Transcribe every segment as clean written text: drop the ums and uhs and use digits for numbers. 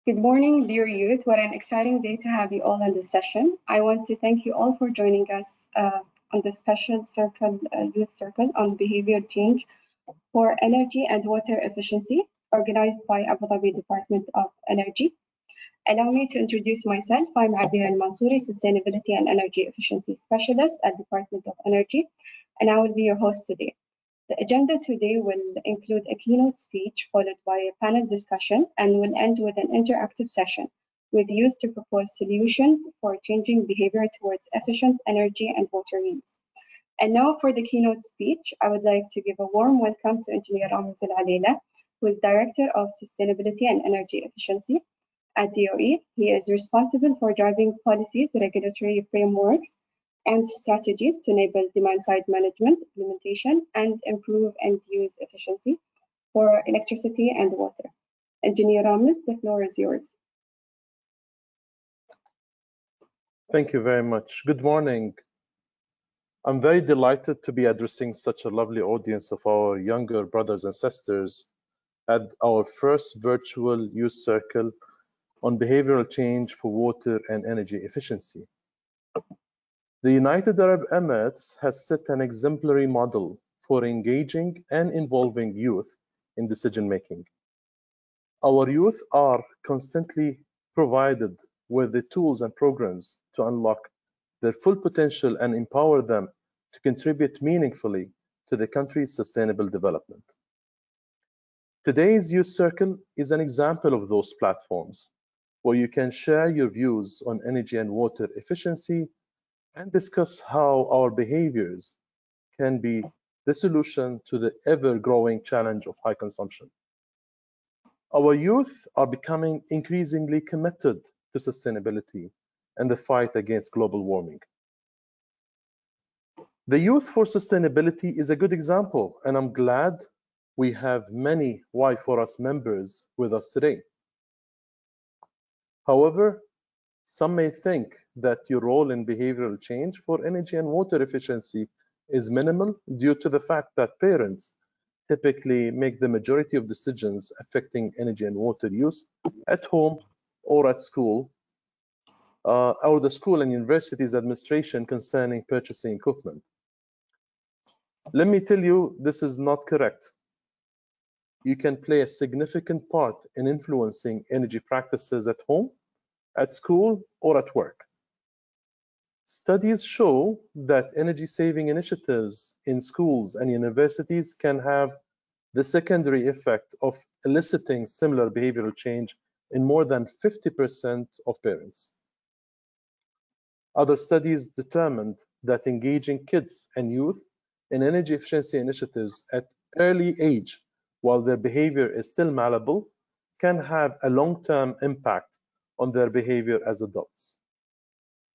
Good morning, dear youth. What an exciting day to have you all in this session. I want to thank you all for joining us on this special youth circle on behavior change for energy and water efficiency, organized by Abu Dhabi Department of Energy. Allow me to introduce myself. I'm Abir Al-Mansouri, Sustainability and Energy Efficiency Specialist at Department of Energy, and I will be your host today. The agenda today will include a keynote speech followed by a panel discussion and will end with an interactive session with youth to propose solutions for changing behavior towards efficient energy and water use. And now for the keynote speech, I would like to give a warm welcome to Engineer Ramz Al-Alela, who is Director of Sustainability and Energy Efficiency at DOE. He is responsible for driving policies, regulatory frameworks, and strategies to enable demand-side management, implementation, and improve end-use efficiency for electricity and water. Engineer Ramz, the floor is yours. Thank you very much. Good morning. I'm very delighted to be addressing such a lovely audience of our younger brothers and sisters at our first virtual youth circle on behavioral change for water and energy efficiency. The United Arab Emirates has set an exemplary model for engaging and involving youth in decision-making. Our youth are constantly provided with the tools and programs to unlock their full potential and empower them to contribute meaningfully to the country's sustainable development. Today's Youth Circle is an example of those platforms where you can share your views on energy and water efficiency and discuss how our behaviors can be the solution to the ever-growing challenge of high consumption. Our youth are becoming increasingly committed to sustainability and the fight against global warming. The Youth for Sustainability is a good example, and I'm glad we have many Y4Us members with us today. However, some may think that your role in behavioral change for energy and water efficiency is minimal due to the fact that parents typically make the majority of decisions affecting energy and water use at home or at school, or the school and university's administration concerning purchasing equipment. Let me tell you, this is not correct. You can play a significant part in influencing energy practices at home, at school, or at work. Studies show that energy-saving initiatives in schools and universities can have the secondary effect of eliciting similar behavioral change in more than 50% of parents. Other studies determined that engaging kids and youth in energy efficiency initiatives at early age, while their behavior is still malleable, can have a long-term impact on their behavior as adults.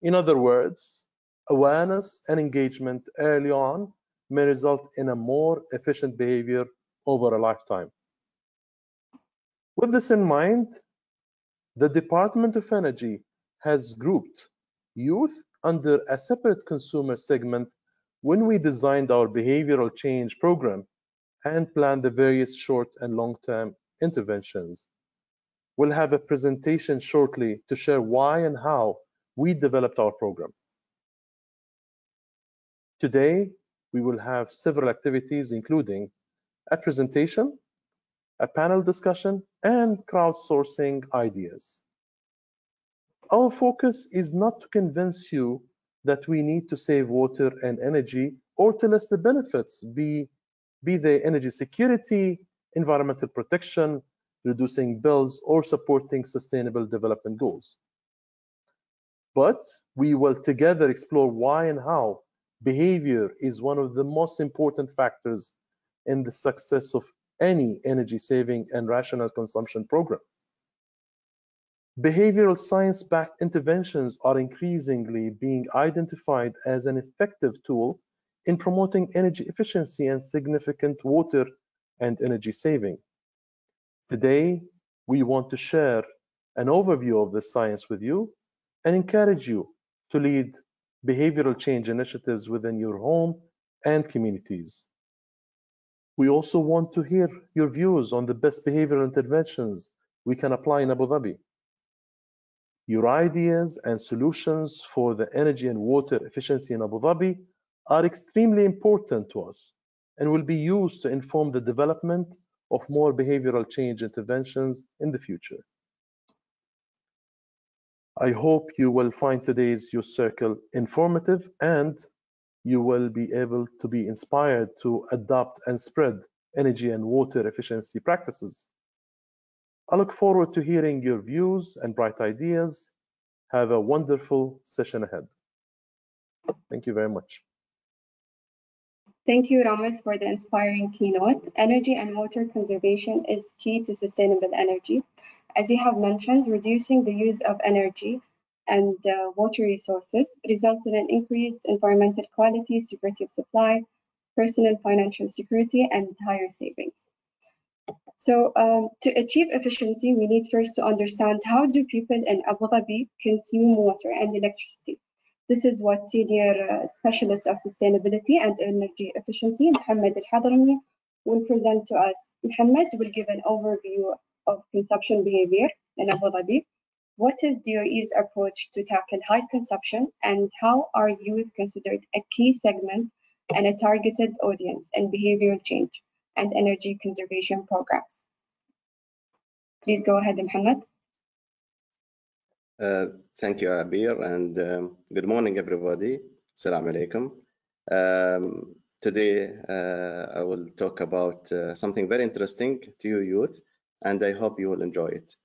In other words, awareness and engagement early on may result in a more efficient behavior over a lifetime. With this in mind, the Department of Energy has grouped youth under a separate consumer segment when we designed our behavioral change program and planned the various short and long-term interventions. We'll have a presentation shortly to share why and how we developed our program. Today, we will have several activities, including a presentation, a panel discussion, and crowdsourcing ideas. Our focus is not to convince you that we need to save water and energy or to list the benefits, be they energy security, environmental protection, reducing bills, or supporting sustainable development goals. But we will together explore why and how behavior is one of the most important factors in the success of any energy-saving and rational consumption program. Behavioral science-backed interventions are increasingly being identified as an effective tool in promoting energy efficiency and significant water and energy saving. Today, we want to share an overview of this science with you and encourage you to lead behavioral change initiatives within your home and communities. We also want to hear your views on the best behavioral interventions we can apply in Abu Dhabi. Your ideas and solutions for the energy and water efficiency in Abu Dhabi are extremely important to us and will be used to inform the development of more behavioral change interventions in the future. I hope you will find today's Youth Circle informative and you will be able to be inspired to adopt and spread energy and water efficiency practices. I look forward to hearing your views and bright ideas. Have a wonderful session ahead. Thank you very much. Thank you, Ramesh, for the inspiring keynote. Energy and water conservation is key to sustainable energy. As you have mentioned, reducing the use of energy and water resources results in an increased environmental quality, security of supply, personal financial security, and higher savings. So to achieve efficiency, we need first to understand how do people in Abu Dhabi consume water and electricity. This is what Senior Specialist of Sustainability and Energy Efficiency, Mohammed Al-Hadrami, will present to us. Mohammed will give an overview of consumption behavior in Abu Dhabi. What is DOE's approach to tackle high consumption, and how are youth considered a key segment and a targeted audience in behavioral change and energy conservation programs? Please go ahead, Mohammed. Thank you, Abir, and good morning, everybody. Assalamu alaikum. Today, I will talk about something very interesting to you youth, and I hope you will enjoy it.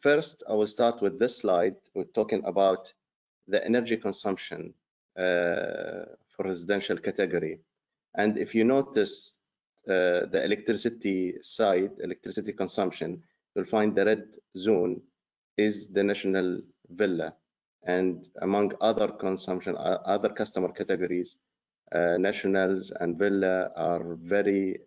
First, I will start with this slide. We're talking about the energy consumption for residential category. And if you notice the electricity side, electricity consumption, you'll find the red zone is the national villa. And among other consumption, other customer categories, nationals and villa are very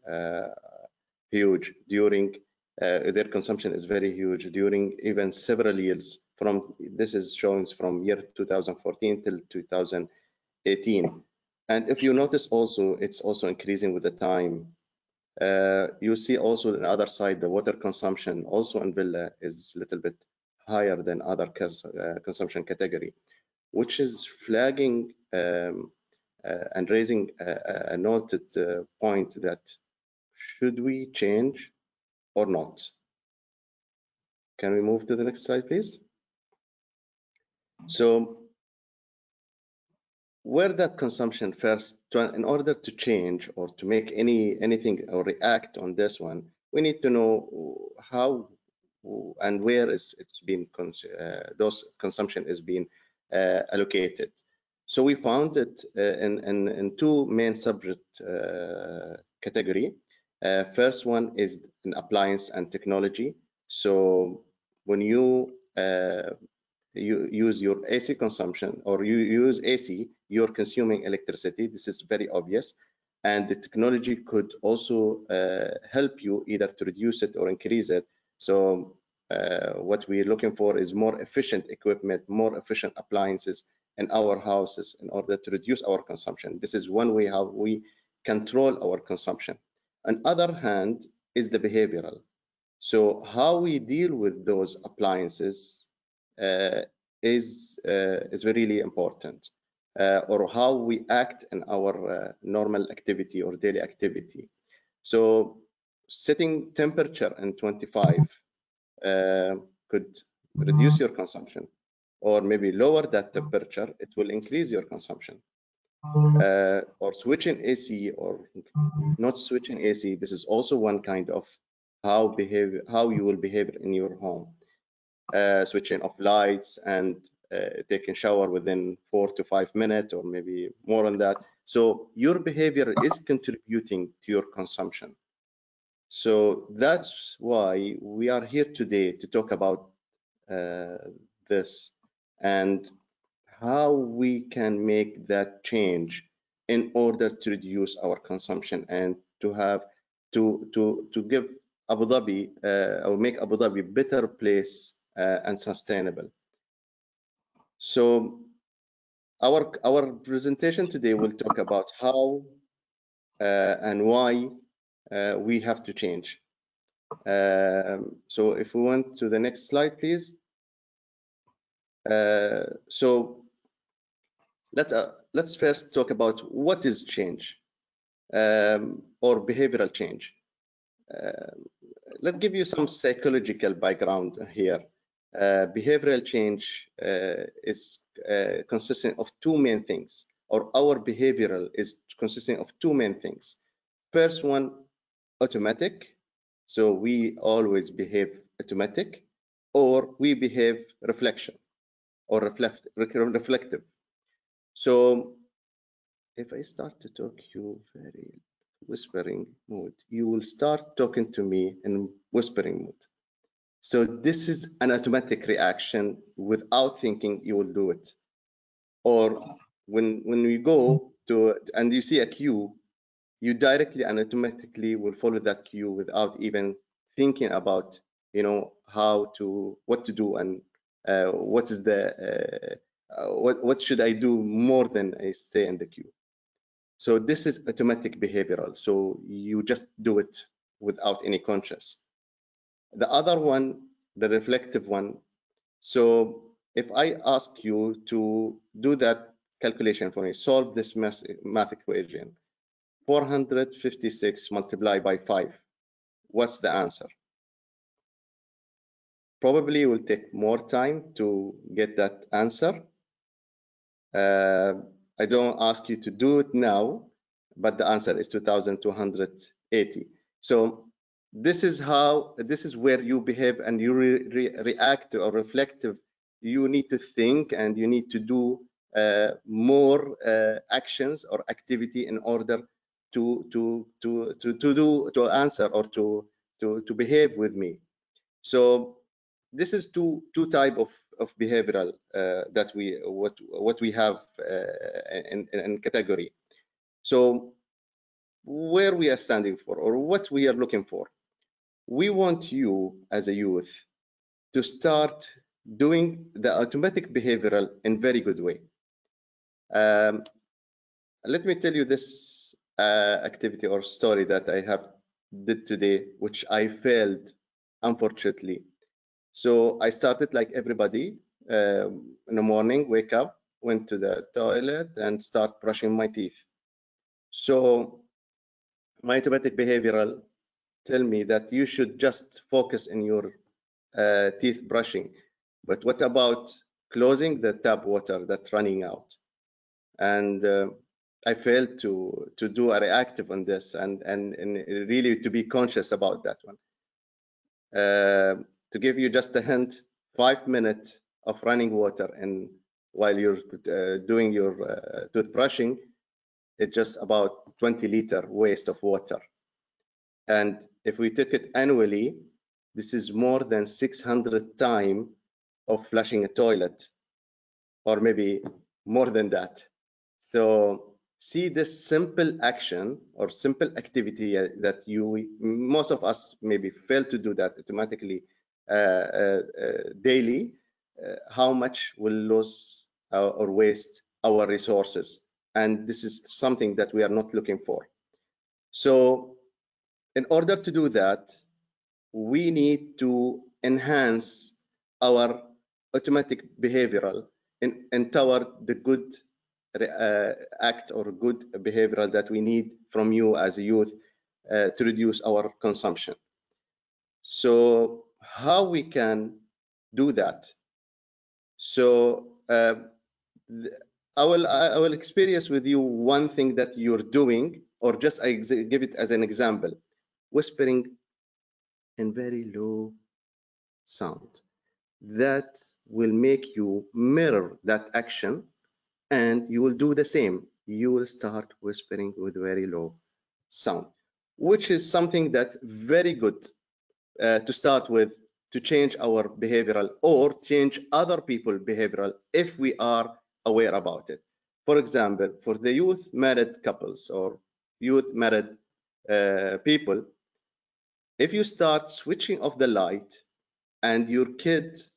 huge during their consumption is very huge during even several years. From this is showing from year 2014 till 2018. And if you notice also, it's also increasing with the time. You see also on the other side, the water consumption also in villa is a little bit higher than other consumption category, which is flagging and raising a noted point that should we change or not? Can we move to the next slide, please? So where that consumption first, in order to change or to make anything or react on this one, we need to know how and where it's been those consumption is being allocated. So we found it in two main subject category. First one is in appliance and technology. So when you use your AC consumption or you use AC, you're consuming electricity. This is very obvious. And the technology could also help you either to reduce it or increase it. So what we're looking for is more efficient equipment, more efficient appliances in our houses in order to reduce our consumption. This is one way how we control our consumption. On the other hand is the behavioral. So how we deal with those appliances is really important, or how we act in our normal activity or daily activity. So setting temperature in 25 could reduce your consumption, or maybe lower that temperature, it will increase your consumption. Or switching AC or not switching AC, this is also one kind of how you will behave in your home. Switching off lights and taking shower within 4 to 5 minutes or maybe more than that. So your behavior is contributing to your consumption. So that's why we are here today to talk about this and how we can make that change in order to reduce our consumption and to have to give Abu Dhabi or make Abu Dhabi a better place and sustainable. So our presentation today will talk about how and why we have to change. So if we went to the next slide, please. So let's first talk about what is change or behavioral change. Let's give you some psychological background here. Behavioral change is consisting of two main things, or our behavioral is consisting of two main things. First one, automatic. So we always behave automatic, or we behave reflection or reflective. So if I start to talk you very whispering mode, you will start talking to me in whispering mode. So this is an automatic reaction. Without thinking, you will do it. Or when we go to and you see a queue, you directly and automatically will follow that queue without even thinking about, you know, what to do and what is the what should I do more than I stay in the queue. So this is automatic behavioral. So you just do it without any conscious. The other one, the reflective one. So if I ask you to do that calculation for me, solve this math equation, 456 multiplied by 5, what's the answer? Probably it will take more time to get that answer. I don't ask you to do it now, but the answer is 2280. So this is where you behave and you react or reflective. You need to think and you need to do more actions or activity in order to answer or to behave with me. So this is two type of behavioral that what we have in category. So where we are standing for, or what we are looking for, we want you as a youth to start doing the automatic behavioral in very good way. Let me tell you this activity or story that I have did today, which I failed, unfortunately. So I started like everybody in the morning, wake up, went to the toilet and start brushing my teeth. So my automatic behavioral tell me that you should just focus in your teeth brushing. But what about closing the tap water that's running out? And I failed to do a reactive on this and really to be conscious about that one. To give you just a hint, 5 minutes of running water and while you're doing your toothbrushing, it's just about 20-liter waste of water. And if we took it annually, this is more than 600 times of flushing a toilet, or maybe more than that. So see this simple action or simple activity that most of us maybe fail to do that automatically daily, how much will lose or waste our resources. And this is something that we are not looking for. So in order to do that, we need to enhance our automatic behavioral and toward the good act or good behavioral that we need from you as a youth to reduce our consumption. So how we can do that? So I will experience with you one thing that you're doing, or just I give it as an example, whispering in very low sound. That will make you mirror that action and you will do the same. You will start whispering with very low sound, which is something that very good to start with, to change our behavioral or change other people's behavioral if we are aware about it. For example, for the youth married couples or youth married people, if you start switching off the light and your kids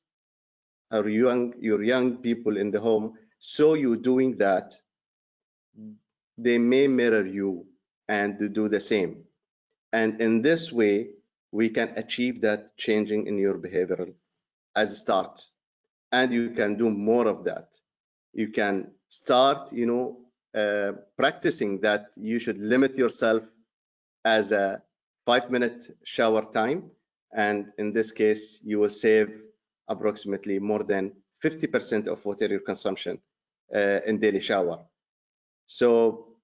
or your young people in the home saw you doing that, they may mirror you and do the same. And in this way, we can achieve that changing in your behavioral as a start. and you can do more of that. You can start, practicing that you should limit yourself as a 5-minute shower time, and in this case you will save approximately more than 50% of water your consumption in daily shower. So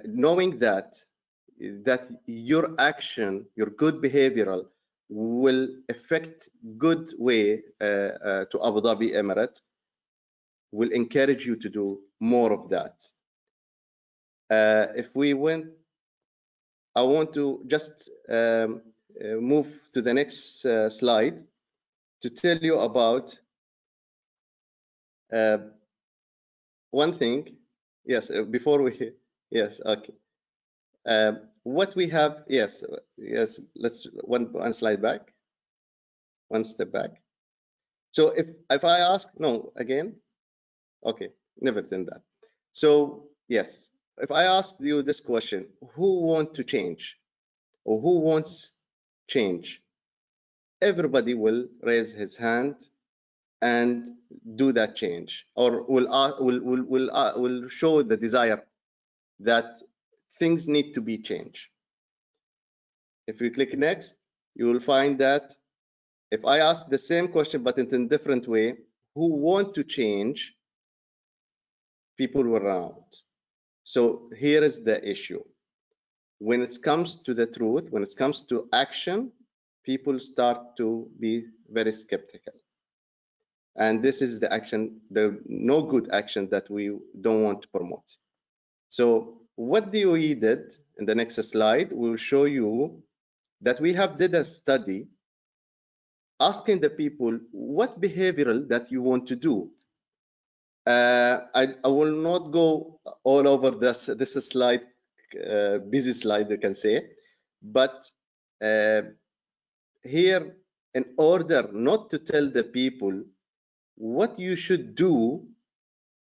knowing that your action, your good behavioral will affect good way to Abu Dhabi Emirate, will encourage you to do more of that. If we went, I want to just move to the next slide to tell you about one thing. Yes, before we, yes, okay. What we have, yes, let's one slide back, one step back. So if I ask, no, again, okay, never done that. So yes, if I ask you this question, who want to change or who wants change? Everybody will raise his hand and do that change, or will show the desire that things need to be changed. If you click next, you will find that if I ask the same question but in a different way, who want to change, people will run out. So here is the issue. When it comes to the truth, when it comes to action, people start to be very skeptical. And this is the action, the no good action that we don't want to promote. So what DOE did in the next slide, we'll show you that we have did a study asking the people what behavioral that you want to do. I will not go all over this slide, busy slide, you can say, but here, in order not to tell the people what you should do,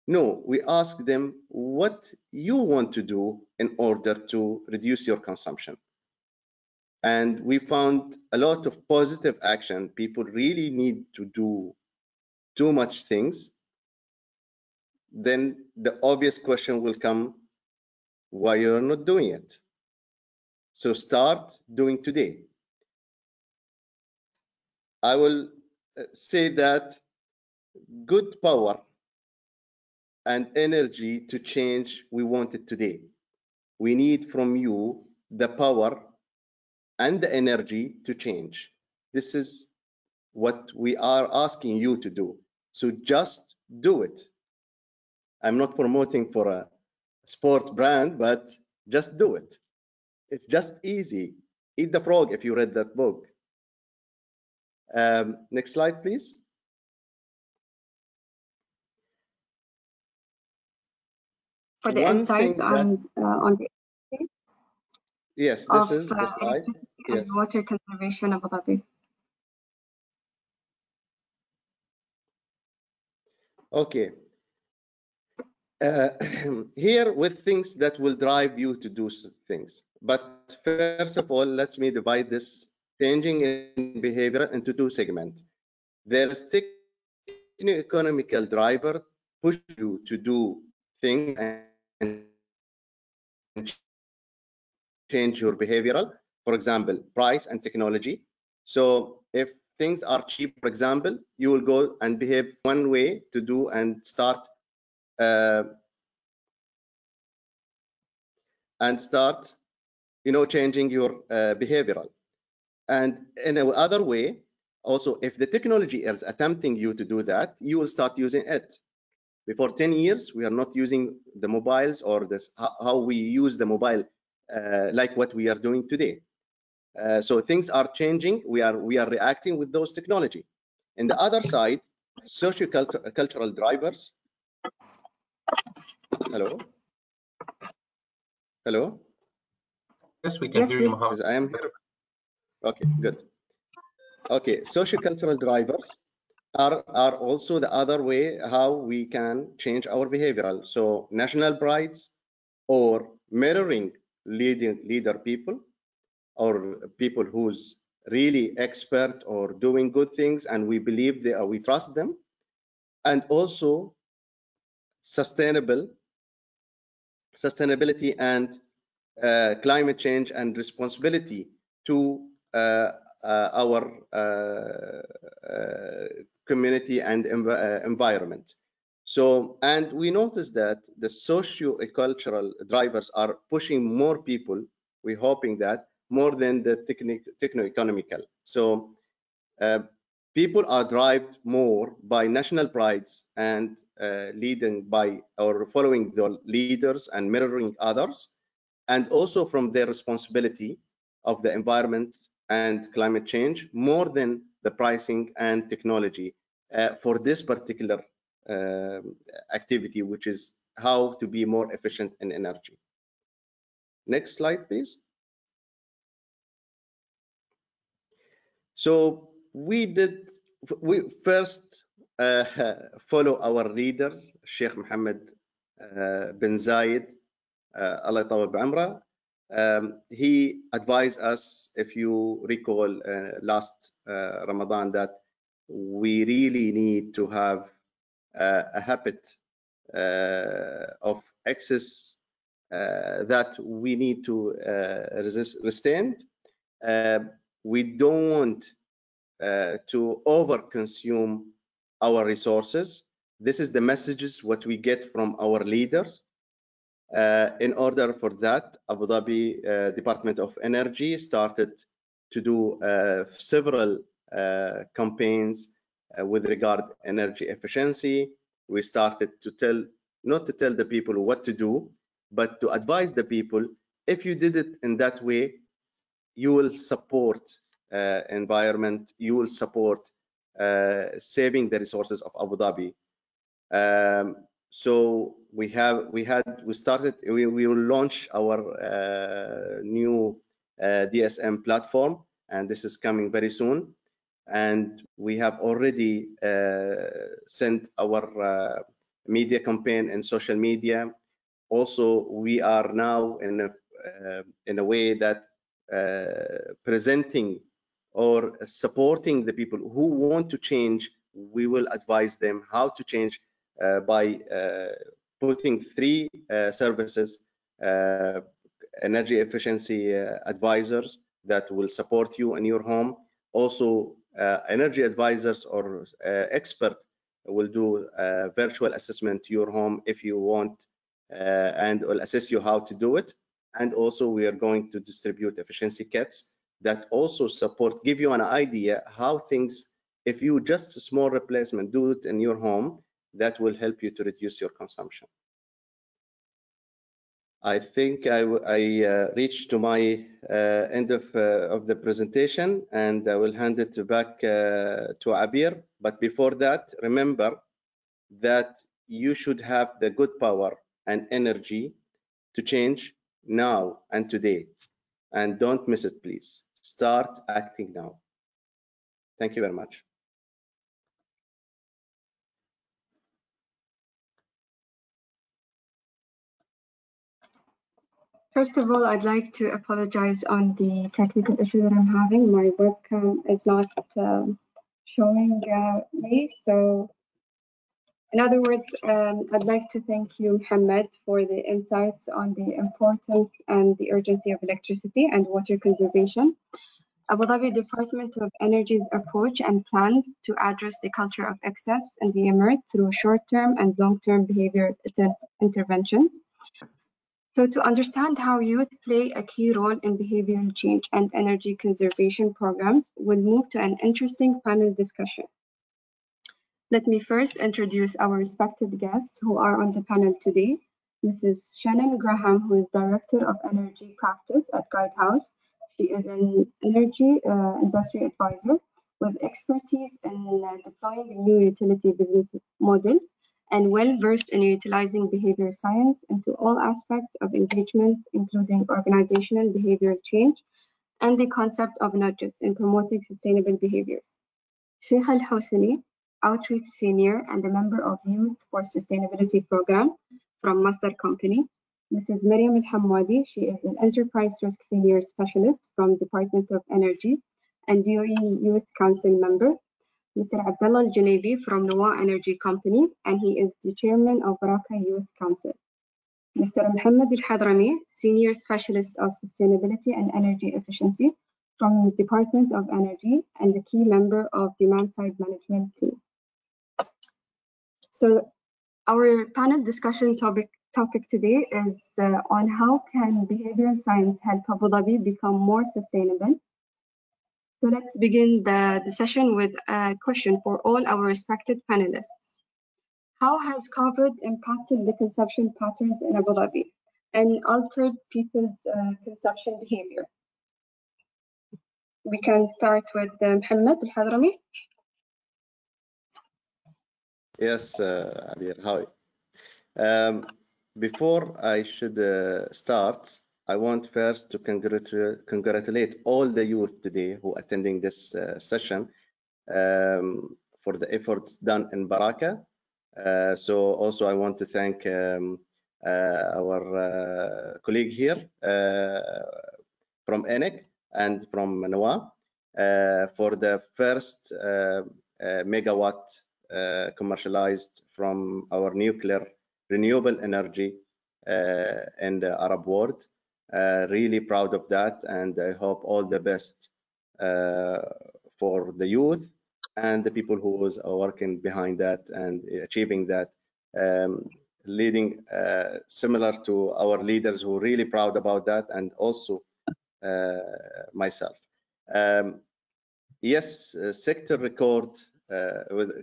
no, we ask them what you want to do in order to reduce your consumption. And we found a lot of positive action. People really need to do too much things. Then the obvious question will come, why you're not doing it? So start doing today. I will say that good power and energy to change, we want it today. We need from you the power and the energy to change. This is what we are asking you to do. So just do it. I'm not promoting for a sport brand, but just do it. It's just easy. Eat the frog if you read that book. Next slide, please. For the insights on the yes, this is the slide. Yes. Water conservation of Abu Dhabi. Okay. Here with things that will drive you to do things. But first of all, let me divide this changing in behavior into two segments. There's techno-economical driver push you to do things and change your behavioral. For example, price and technology. So if things are cheap, for example, you will go and behave one way to do and start changing your behavioral. And in another way, also, if the technology is attempting you to do that, you will start using it. Before 10 years, we are not using the mobiles or this how we use the mobile like what we are doing today. So things are changing. We are reacting with those technology. And the other side, socio-cultural drivers. Hello. Hello. Yes, we can hear you, Mohammed. I am here. Okay, good. Okay, socio-cultural drivers are also the other way how we can change our behavioral. So national prides or mirroring leader people or people who's really expert or doing good things and we believe we trust them. and also sustainability and climate change and responsibility to our community and environment. So, and we noticed that the socio-cultural drivers are pushing more people, we're hoping that, more than the techno-economical. So people are driven more by national prides and leading by or following the leaders and mirroring others, and also from their responsibility of the environment and climate change more than the pricing and technology for this particular activity, which is how to be more efficient in energy. Next slide, please. So we first follow our leaders, Sheikh Mohammed bin Zayed, Allah yatawwal bi'amra. He advised us, if you recall, last Ramadan, that we really need to have a habit of excess that we need to restrain. We don't want to overconsume our resources. This is the messages what we get from our leaders. In order for that, Abu Dhabi Department of Energy started to do several campaigns with regard energy efficiency. We started to not to tell the people what to do, but to advise the people, if you did it in that way, you will support environment, you will support saving the resources of Abu Dhabi. So we will launch our new DSM platform, and this is coming very soon. And we have already sent our media campaign and social media. Also, we are now in a way that presenting or supporting the people who want to change. We will advise them how to change by putting 3 services, energy efficiency advisors that will support you in your home. Also, energy advisors or expert will do a virtual assessment to your home if you want, and will assess you how to do it. And also, we are going to distribute efficiency kits that also give you an idea how things, if you just a small replacement, do it in your home, that will help you to reduce your consumption. I think I reached to my end of the presentation, and I will hand it back to Abir. But before that, remember that you should have the good power and energy to change now and today, and don't miss it, please. Start acting now. Thank you very much. First of all, I'd like to apologize on the technical issue that I'm having. My webcam is not showing me. So in other words, I'd like to thank you, Mohammed, for the insights on the importance and the urgency of electricity and water conservation. Abu Dhabi Department of Energy's approach and plans to address the culture of excess in the Emirate through short-term and long-term behavior interventions. So to understand how youth play a key role in behavioral change and energy conservation programs, we'll move to an interesting panel discussion. Let me first introduce our respected guests who are on the panel today. Mrs. Shannon Graham, who is Director of Energy Practice at Guidehouse. She is an energy industry advisor with expertise in deploying new utility business models and well-versed in utilizing behavior science into all aspects of engagements, including organizational behavioral change and the concept of nudges in promoting sustainable behaviors. Sheikh Al-Hosni, Outreach Senior and a member of Youth for Sustainability Program from Masdar Company. Mrs. Maryam Al-Hamwadi, she is an Enterprise Risk Senior Specialist from Department of Energy and DOE Youth Council member. Mr. Abdullah Al-Junabi from Noah Energy Company, and he is the chairman of Baraka Youth Council. Mr. Mohammed Al-Hadrami, Senior Specialist of Sustainability and Energy Efficiency from the Department of Energy and a key member of Demand-Side Management team. So our panel discussion topic today is on how can behavioral science help Abu Dhabi become more sustainable. So let's begin the session with a question for all our respected panelists. How has COVID impacted the consumption patterns in Abu Dhabi and altered people's consumption behavior? We can start with Mohammed Al-Hadrami. Yes, Abir, hi. Before I should start, I want first to congratulate all the youth today who are attending this session for the efforts done in Baraka. So also I want to thank our colleague here from ENEC and from Noah for the first megawatt commercialized from our nuclear renewable energy in the Arab world. Really proud of that, and I hope all the best for the youth and the people who are working behind that and achieving that, leading similar to our leaders who are really proud about that, and also myself. Yes, sector record.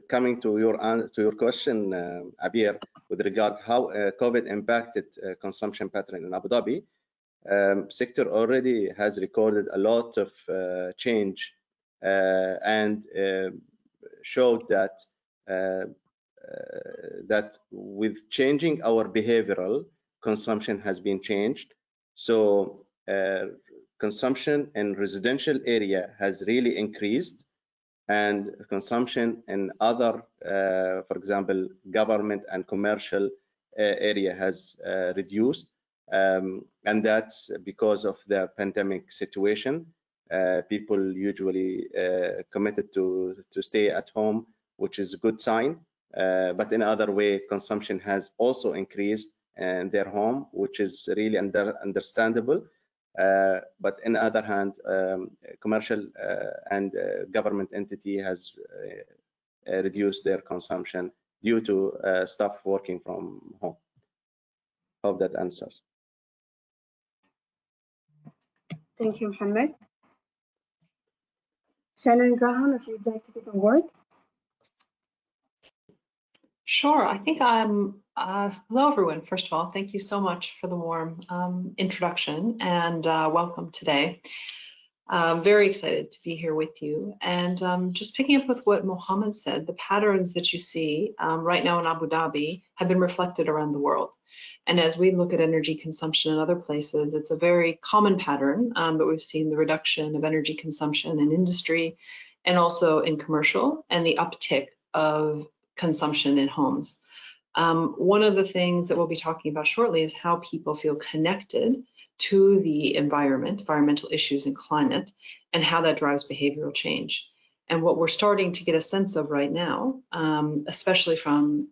Coming to your question, Abir, with regard how COVID impacted consumption pattern in Abu Dhabi, sector already has recorded a lot of change and showed that that with changing our behavioral, consumption has been changed. So consumption in residential area has really increased, and consumption in other, for example, government and commercial area has reduced, and that's because of the pandemic situation. People usually committed to stay at home, which is a good sign, but in other way, consumption has also increased in their home, which is really understandable. But on the other hand, commercial and government entity has reduced their consumption due to staff working from home. Hope that answers. Thank you, Mohammed. Shannon Graham, if you'd like to give a word. Sure. I think hello, everyone. First of all, thank you so much for the warm introduction and welcome today. Very excited to be here with you. And just picking up with what Mohammed said, the patterns that you see right now in Abu Dhabi have been reflected around the world. And as we look at energy consumption in other places, it's a very common pattern, but we've seen the reduction of energy consumption in industry and also in commercial, and the uptick of consumption in homes. One of the things that we'll be talking about shortly is how people feel connected to the environment, environmental issues and climate, and how that drives behavioral change. And what we're starting to get a sense of right now, especially from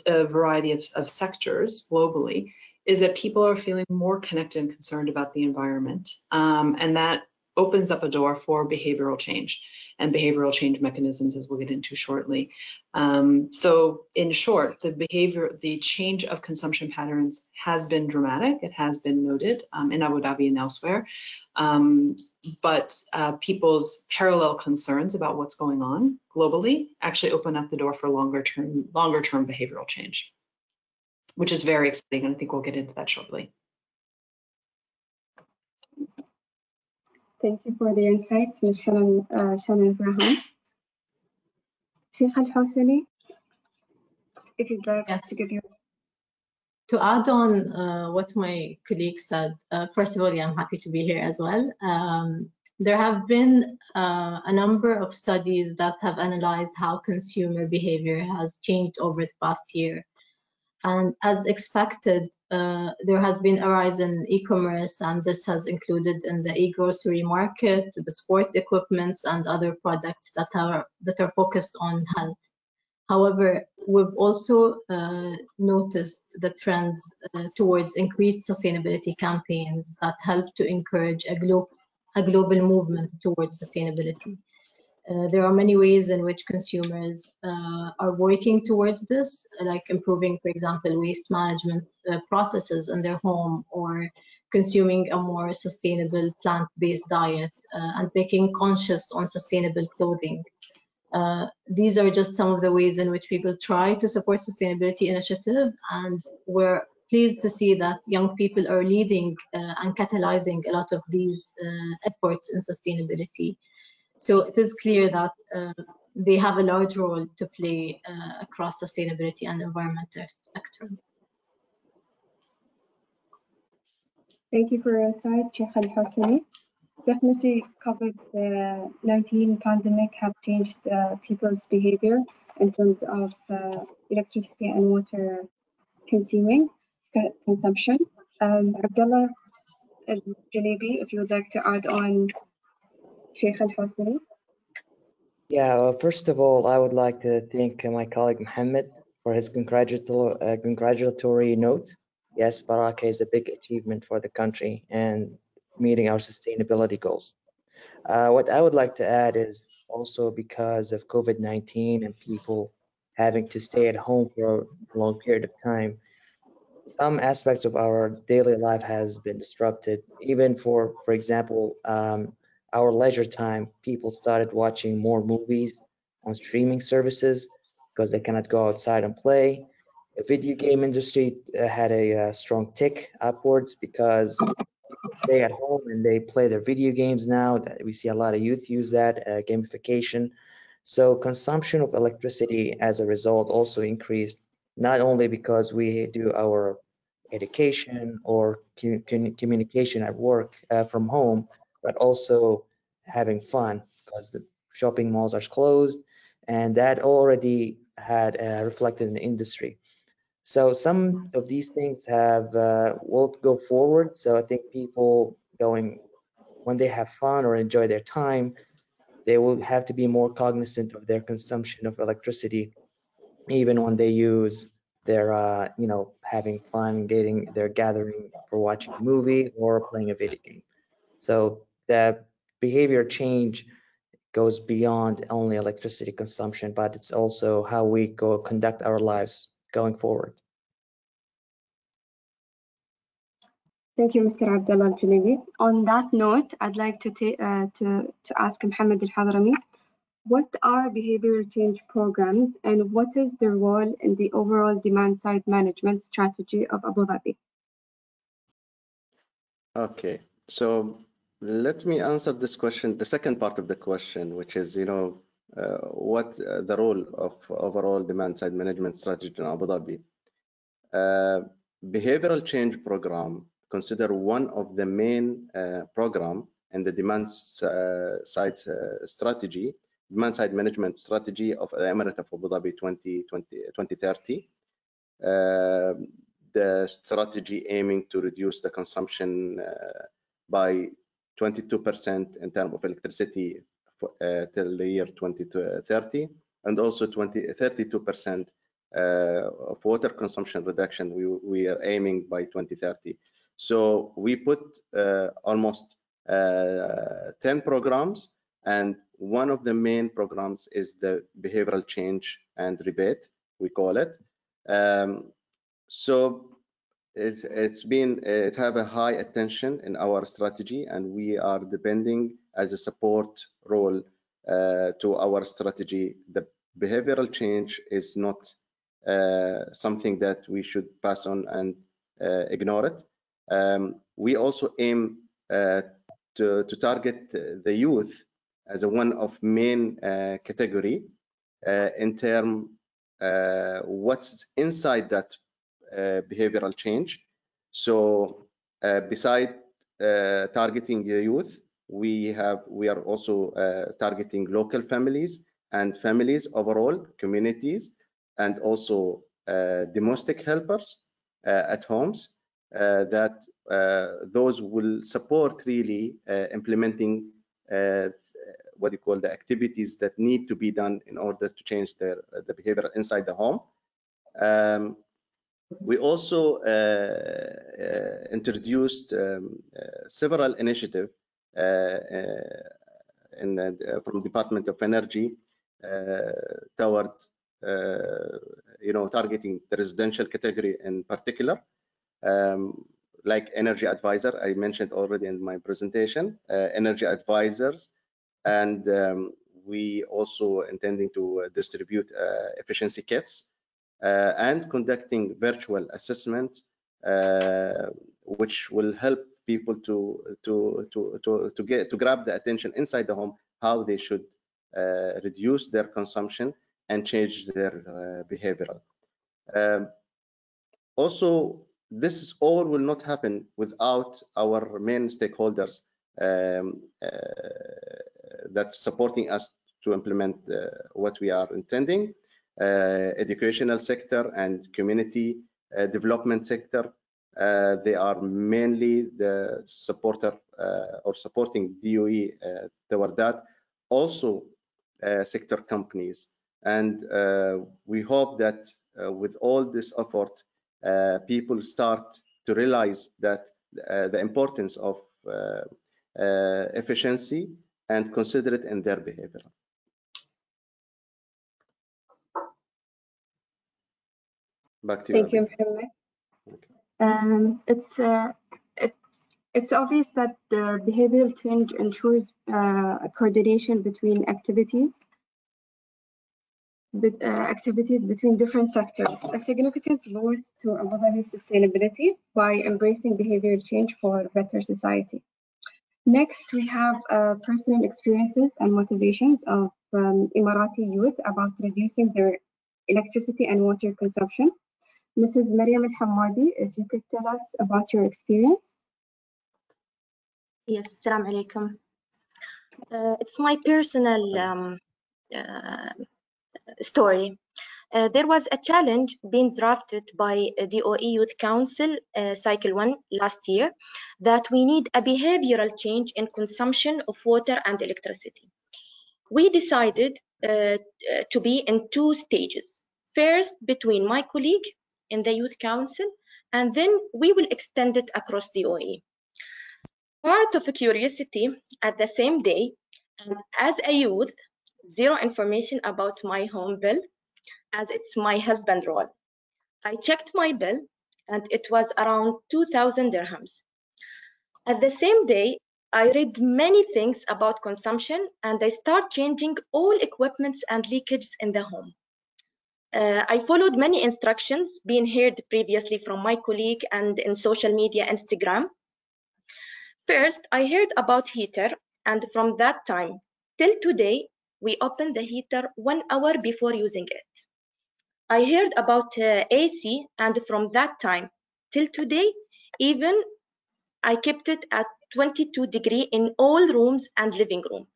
a variety of sectors globally, is that people are feeling more connected and concerned about the environment. And that opens up a door for behavioral change and behavioral change mechanisms, as we'll get into shortly. So in short, the change of consumption patterns has been dramatic. It has been noted in Abu Dhabi and elsewhere. But people's parallel concerns about what's going on globally actually open up the door for longer term behavioral change, which is very exciting. And I think we'll get into that shortly. Thank you for the insights, Ms. Shannon Graham. Sheikh Al-Hosseini, if you'd like to give your... To add on what my colleague said, first of all, I'm happy to be here as well. There have been a number of studies that have analyzed how consumer behavior has changed over the past year. And as expected, there has been a rise in e-commerce, and this has included in the e-grocery market, the sport equipment, and other products that are focused on health. However, we've also noticed the trends towards increased sustainability campaigns that help to encourage a global movement towards sustainability. There are many ways in which consumers are working towards this, like improving, for example, waste management processes in their home, or consuming a more sustainable plant-based diet, and making conscious on sustainable clothing. These are just some of the ways in which people try to support sustainability initiative, and we're pleased to see that young people are leading and catalyzing a lot of these efforts in sustainability. So it is clear that they have a large role to play across sustainability and environmental spectrum. Thank you for your insight, Sheikh Al-Hosseini. Definitely COVID-19 pandemic have changed people's behavior in terms of electricity and water consumption. Abdullah Al-Jalebi, if you would like to add on Sheikh Al-Hosseini. Yeah, well, first of all, I would like to thank my colleague Mohammed for his congratulatory note. Yes, Baraka is a big achievement for the country and meeting our sustainability goals. What I would like to add is also because of COVID-19 and people having to stay at home for a long period of time, some aspects of our daily life has been disrupted. Even for example, our leisure time, people started watching more movies on streaming services because they cannot go outside and play. The video game industry had a strong tick upwards because stay at home and they play their video games now. That we see a lot of youth use that gamification. So consumption of electricity as a result also increased, not only because we do our education or communication at work from home, but also having fun because the shopping malls are closed, and that already had reflected in the industry. So some of these things have will go forward. So I think people going when they have fun or enjoy their time, they will have to be more cognizant of their consumption of electricity, even when they use their having fun, getting their gathering for watching a movie or playing a video game. So the behavior change goes beyond only electricity consumption, but it's also how we go conduct our lives going forward. Thank you, Mr. Abdullah Al-Jalebi. On that note, I'd like to ask Mohammed Al-Hadrami, what are behavioral change programs and what is their role in the overall demand-side management strategy of Abu Dhabi? Okay, so let me answer this question, the second part of the question, which is, what the role of overall demand-side management strategy in Abu Dhabi. Behavioral change program consider one of the main program in the demand-side strategy, demand-side management strategy of the Emirati of Abu Dhabi 2030. The strategy aiming to reduce the consumption by 22% in terms of electricity till the year 2030, and also 32% of water consumption reduction we are aiming by 2030. So we put almost 10 programs, and one of the main programs is the behavioral change and rebate, we call it. So it have a high attention in our strategy, and we are depending as a support role to our strategy. The behavioral change is not something that we should pass on and ignore it. We also aim to target the youth as a one of main category in term what's inside that behavioral change. So beside targeting the youth, we are also targeting local families and families overall, communities, and also domestic helpers at homes, that those will support really implementing what you call the activities that need to be done in order to change the behavior inside the home. We also introduced several initiatives from Department of Energy toward targeting the residential category in particular, like energy advisor. I mentioned already in my presentation, energy advisors, and we also intending to distribute efficiency kits and conducting virtual assessment, which will help people to grab the attention inside the home, how they should reduce their consumption and change their behavioral. Also, this all will not happen without our main stakeholders that's supporting us to implement what we are intending. Educational sector and community development sector. They are mainly the supporter or supporting DOE toward that. Also, sector companies. And we hope that with all this effort, people start to realize that the importance of efficiency and consider it in their behavior. Back to you. Thank you, Mohammed. It's obvious that the behavioral change ensures coordination between activities between different sectors, a significant boost to Abu Dhabi's sustainability by embracing behavioral change for a better society. Next, we have personal experiences and motivations of Emirati youth about reducing their electricity and water consumption. Mrs. Mariam Al-Hammadi, if you could tell us about your experience. Yes, Assalamu alaikum. It's my personal story. There was a challenge being drafted by DOE Youth Council Cycle 1 last year that we need a behavioral change in consumption of water and electricity. We decided to be in two stages. First, between my colleague in the Youth Council, and then we will extend it across DOE. Part of curiosity at the same day, and as a youth, zero information about my home bill, as it's my husband's role. I checked my bill and it was around 2,000 dirhams. At the same day, I read many things about consumption and I start changing all equipments and leakages in the home. I followed many instructions being heard previously from my colleague and in social media, Instagram. First, I heard about heater, and from that time till today, we open the heater 1 hour before using it. I heard about AC, and from that time till today, even I kept it at 22 degrees in all rooms and living room.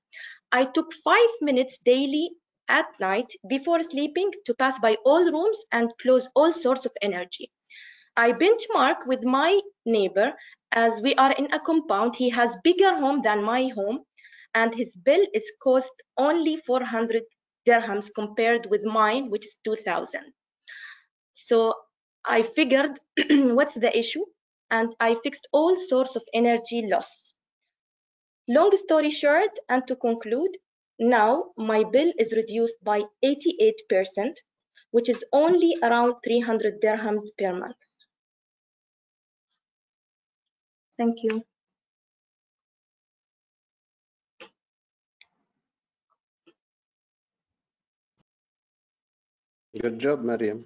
I took 5 minutes daily at night before sleeping to pass by all rooms and close all sources of energy. I benchmark with my neighbor as we are in a compound. He has bigger home than my home and his bill is cost only 400 dirhams compared with mine, which is 2,000. So I figured what's the issue and I fixed all source of energy loss. Long story short, and to conclude, now my bill is reduced by 88%, which is only around 300 dirhams per month. Thank you. Good job, Mariam.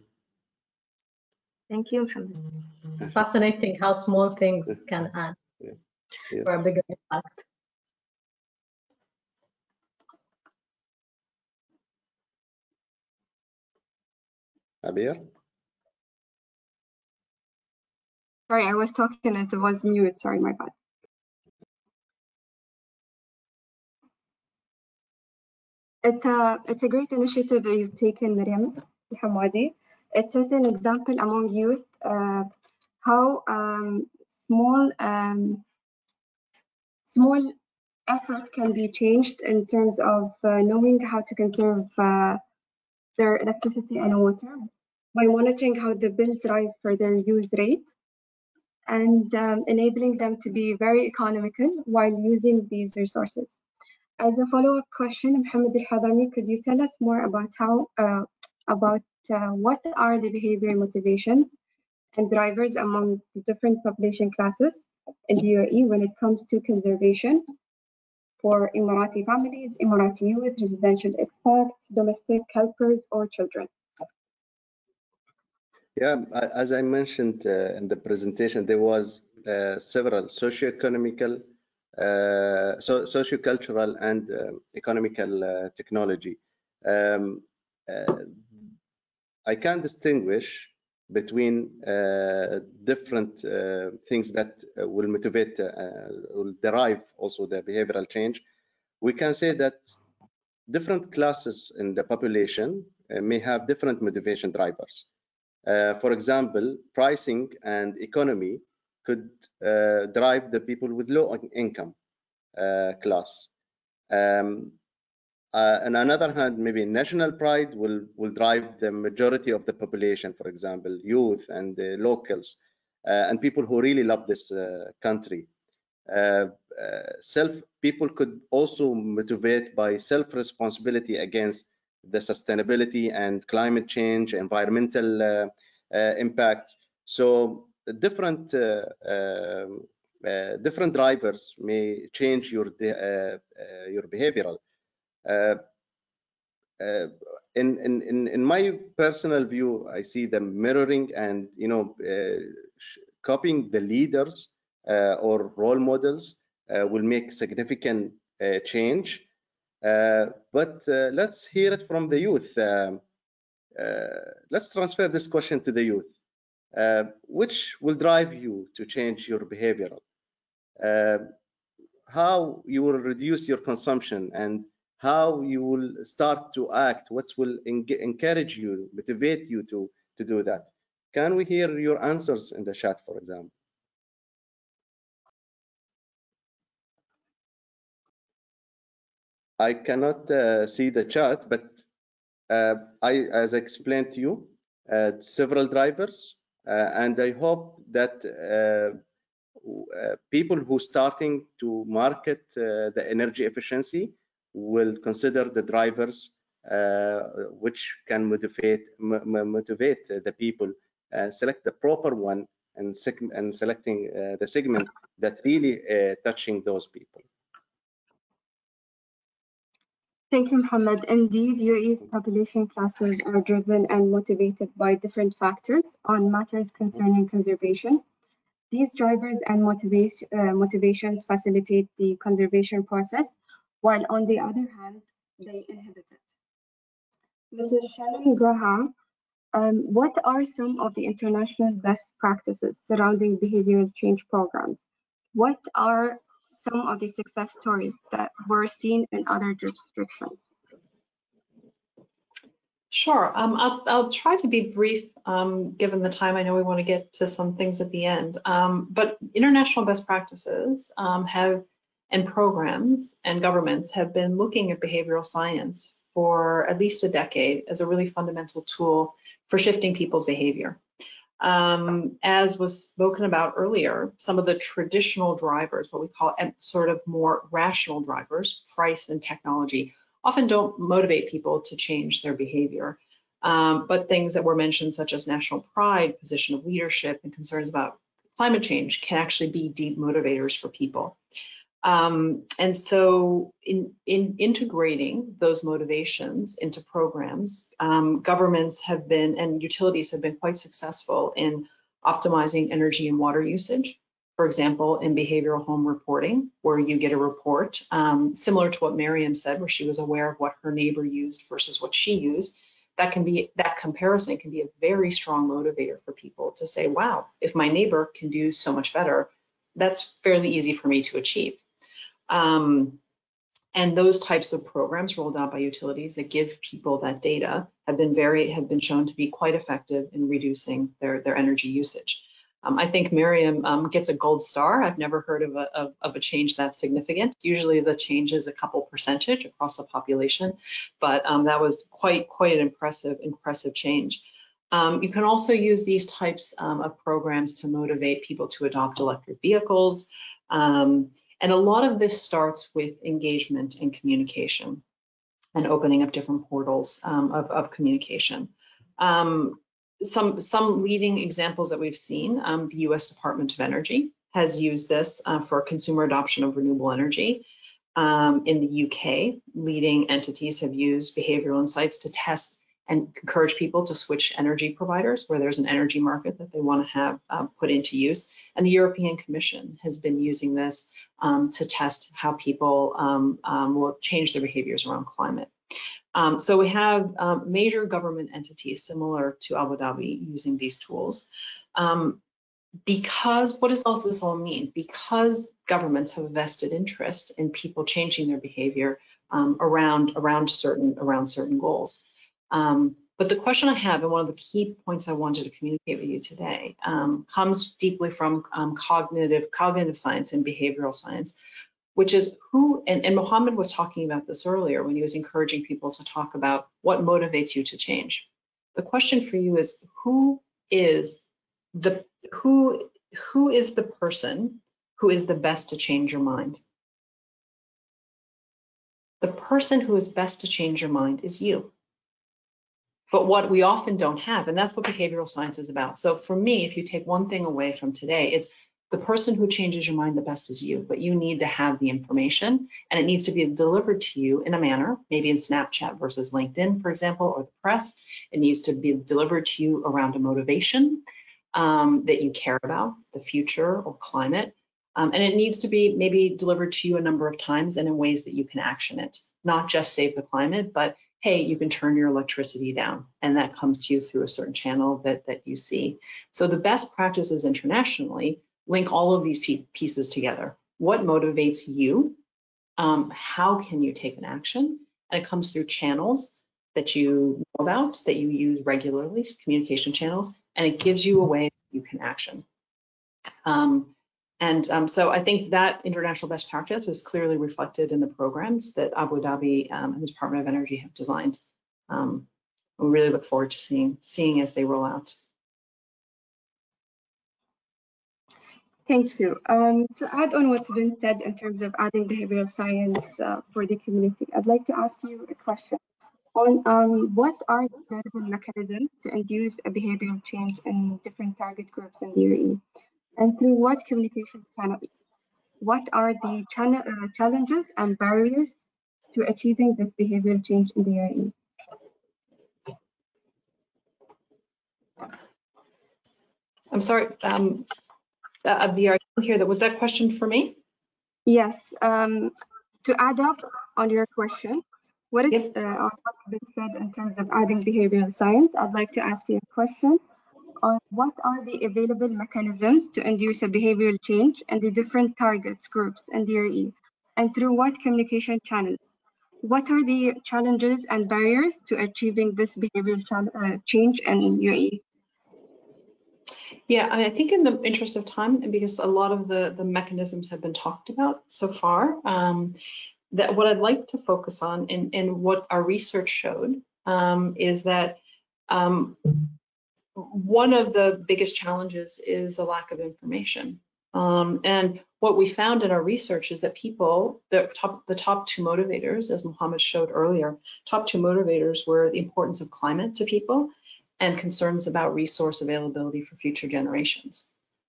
Thank you, Mohammed. Fascinating how small things can add for a bigger impact. Abir? Sorry, I was talking and it was mute. Sorry, my bad. It's a great initiative that you've taken, Mariam Al-Hammadi. It is an example among youth how small effort can be changed in terms of knowing how to conserve their electricity and water by monitoring how the bills rise for their use rate and enabling them to be very economical while using these resources. As a follow-up question, Mohammed Al-Hadami, could you tell us more about what are the behavior motivations and drivers among the different population classes in the UAE when it comes to conservation for Emirati families, Emirati youth, residential expats, domestic helpers, or children? Yeah, as I mentioned in the presentation, there was several socio-economical, socio-cultural, and economical technology. I can distinguish between different things that will motivate, will derive also the behavioral change. We can say that different classes in the population may have different motivation drivers. For example, pricing and economy could drive the people with low income class. On another hand, maybe national pride will drive the majority of the population, for example, youth and the locals, and people who really love this country. People could also motivate by self-responsibility against the sustainability and climate change, environmental impacts. So different drivers may change your behavioral. In my personal view, I see them mirroring and copying the leaders or role models will make significant change. But let's hear it from the youth. Let's transfer this question to the youth. Which will drive you to change your behavioral? How you will reduce your consumption and how you will start to act, what will encourage you, motivate you to do that? Can we hear your answers in the chat, for example? I cannot see the chat, but as I explained to you, several drivers, and I hope that people who starting to market the energy efficiency will consider the drivers which can motivate the people, select the proper one, and selecting the segment that really touching those people. Thank you, Mohammed. Indeed, UAE's population classes are driven and motivated by different factors on matters concerning conservation. These drivers and motivations facilitate the conservation process, while on the other hand, they inhibit it. Mrs. Shannon Graham, what are some of the international best practices surrounding behavioral change programs? What are some of the success stories that were seen in other jurisdictions? Sure. I'll try to be brief, given the time. I know we want to get to some things at the end. But international best practices and programs and governments have been looking at behavioral science for at least a decade as a really fundamental tool for shifting people's behavior. As was spoken about earlier, some of the traditional drivers, what we call sort of more rational drivers, price and technology, often don't motivate people to change their behavior. But things that were mentioned, such as national pride, position of leadership, and concerns about climate change can actually be deep motivators for people. And so in integrating those motivations into programs, governments have been, and utilities have been quite successful in optimizing energy and water usage. For example, in behavioral home reporting, where you get a report, similar to what Miriam said, where she was aware of what her neighbor used versus what she used, that comparison can be a very strong motivator for people to say, wow, if my neighbor can do so much better, that's fairly easy for me to achieve. And those types of programs rolled out by utilities that give people that data have been shown to be quite effective in reducing their energy usage. I think Miriam gets a gold star. I've never heard of a change that significant. Usually the change is a couple percentage across the population, but that was quite an impressive change. You can also use these types of programs to motivate people to adopt electric vehicles. And a lot of this starts with engagement and communication and opening up different portals of communication. Some leading examples that we've seen, the US Department of Energy has used this for consumer adoption of renewable energy. In the UK, leading entities have used behavioral insights to test and encourage people to switch energy providers where there's an energy market that they want to have put into use. And the European Commission has been using this to test how people will change their behaviors around climate. So we have major government entities similar to Abu Dhabi using these tools. Because what does all this all mean? Because governments have a vested interest in people changing their behavior around certain goals. But the question I have, and one of the key points I wanted to communicate with you today, comes deeply from cognitive science and behavioral science, which is who, and Mohammed was talking about this earlier when he was encouraging people to talk about what motivates you to change. The question for you is, who is the person who is the best to change your mind? The person who is best to change your mind is you. But what we often don't have, and that's what behavioral science is about. So for me, if you take one thing away from today, it's the person who changes your mind the best is you, but you need to have the information and it needs to be delivered to you in a manner, maybe in Snapchat versus LinkedIn, for example, or the press. It needs to be delivered to you around a motivation that you care about, the future or climate. And it needs to be maybe delivered to you a number of times and in ways that you can action it, not just save the climate, but hey, you can turn your electricity down, and that comes to you through a certain channel that you see. So the best practices internationally link all of these pieces together. What motivates you? How can you take an action? And it comes through channels that you know about, that you use regularly, communication channels, and it gives you a way that you can action. So I think that international best practice is clearly reflected in the programs that Abu Dhabi and the Department of Energy have designed. We really look forward to seeing as they roll out. Thank you. To add on what's been said in terms of adding behavioral science for the community, I'd like to ask you a question on what are the relevant mechanisms to induce a behavioral change in different target groups in the UAE, and through what communication channels? What are the challenges and barriers to achieving this behavioral change in the UAE? I'm sorry, Abdi, I didn't hear that. Was that question for me? Yes. To add up on your question, what is on what's been said in terms of adding behavioral science, I'd like to ask you a question on what are the available mechanisms to induce a behavioral change in the different targets groups in the UAE, and through what communication channels? What are the challenges and barriers to achieving this behavioral change in UAE? Yeah, I think in the interest of time, and because a lot of the mechanisms have been talked about so far, that what I'd like to focus on and what our research showed is that one of the biggest challenges is a lack of information. And what we found in our research is that people, the top two motivators, as Mohammed showed earlier, top two motivators were the importance of climate to people and concerns about resource availability for future generations.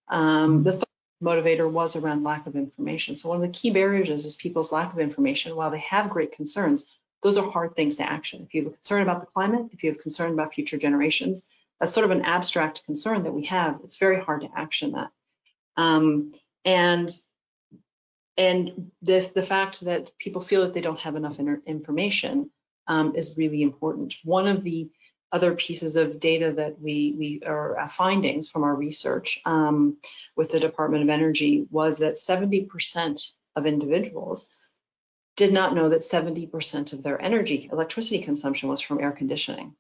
The third motivator was around lack of information. So one of the key barriers is people's lack of information. While they have great concerns, those are hard things to action. If you have a concern about the climate, if you have concern about future generations, that's sort of an abstract concern that we have. It's very hard to action that. And the fact that people feel that they don't have enough information is really important. One of the other pieces of data that we are findings from our research with the Department of Energy was that 70% of individuals did not know that 70% of their electricity consumption was from air conditioning.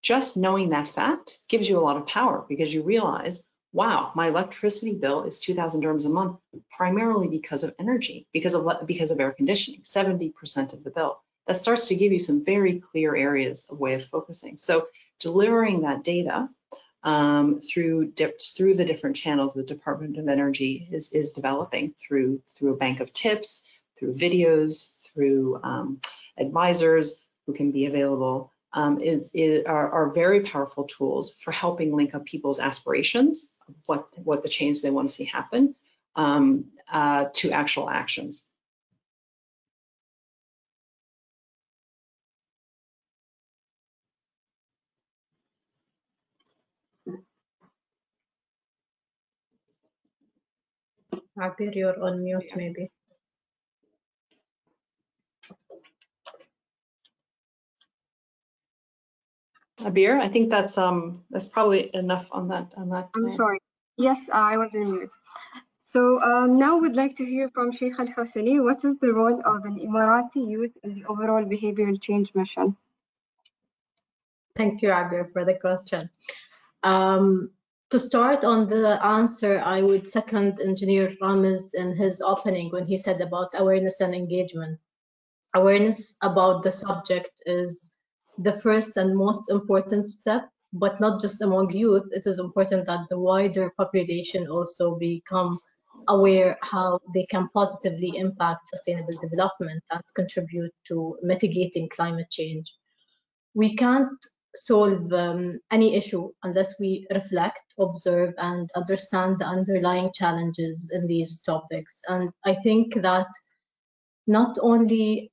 Just knowing that fact gives you a lot of power, because you realize, wow, my electricity bill is 2,000 dirhams a month, primarily because of energy, because of air conditioning, 70% of the bill. That starts to give you some very clear areas of way of focusing. So delivering that data through the different channels the Department of Energy is developing through a bank of tips, through videos, through advisors who can be available, are very powerful tools for helping link up people's aspirations, what the change they want to see happen, to actual actions. Abir, you're on mute, maybe. Abir, I think that's probably enough on that. I'm sorry. Yes, I was on mute. So now we'd like to hear from Sheikh Al-Husseini. What is the role of an Emirati youth in the overall behavioral change mission? Thank you, Abir, for the question. To start on the answer, I would second Engineer Ramiz in his opening when he said about awareness and engagement. Awareness about the subject is the first and most important step, but not just among youth. It is important that the wider population also become aware how they can positively impact sustainable development and contribute to mitigating climate change. We can't solve any issue unless we reflect, observe, and understand the underlying challenges in these topics. And I think that not only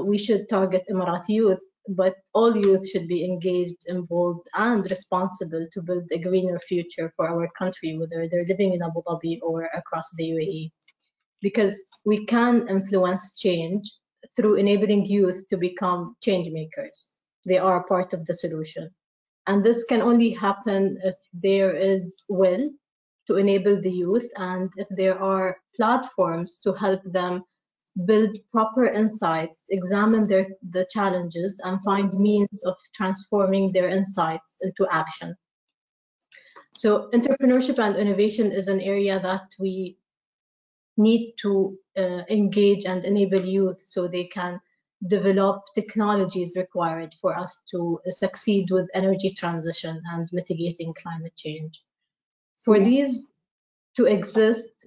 we should target Emirati youth, but all youth should be engaged, involved, and responsible to build a greener future for our country, whether they're living in Abu Dhabi or across the UAE. Because we can influence change through enabling youth to become change makers. They are part of the solution. And this can only happen if there is will to enable the youth, and if there are platforms to help them build proper insights, examine the challenges, and find means of transforming their insights into action. So entrepreneurship and innovation is an area that we need to engage and enable youth so they can develop technologies required for us to succeed with energy transition and mitigating climate change. For these to exist,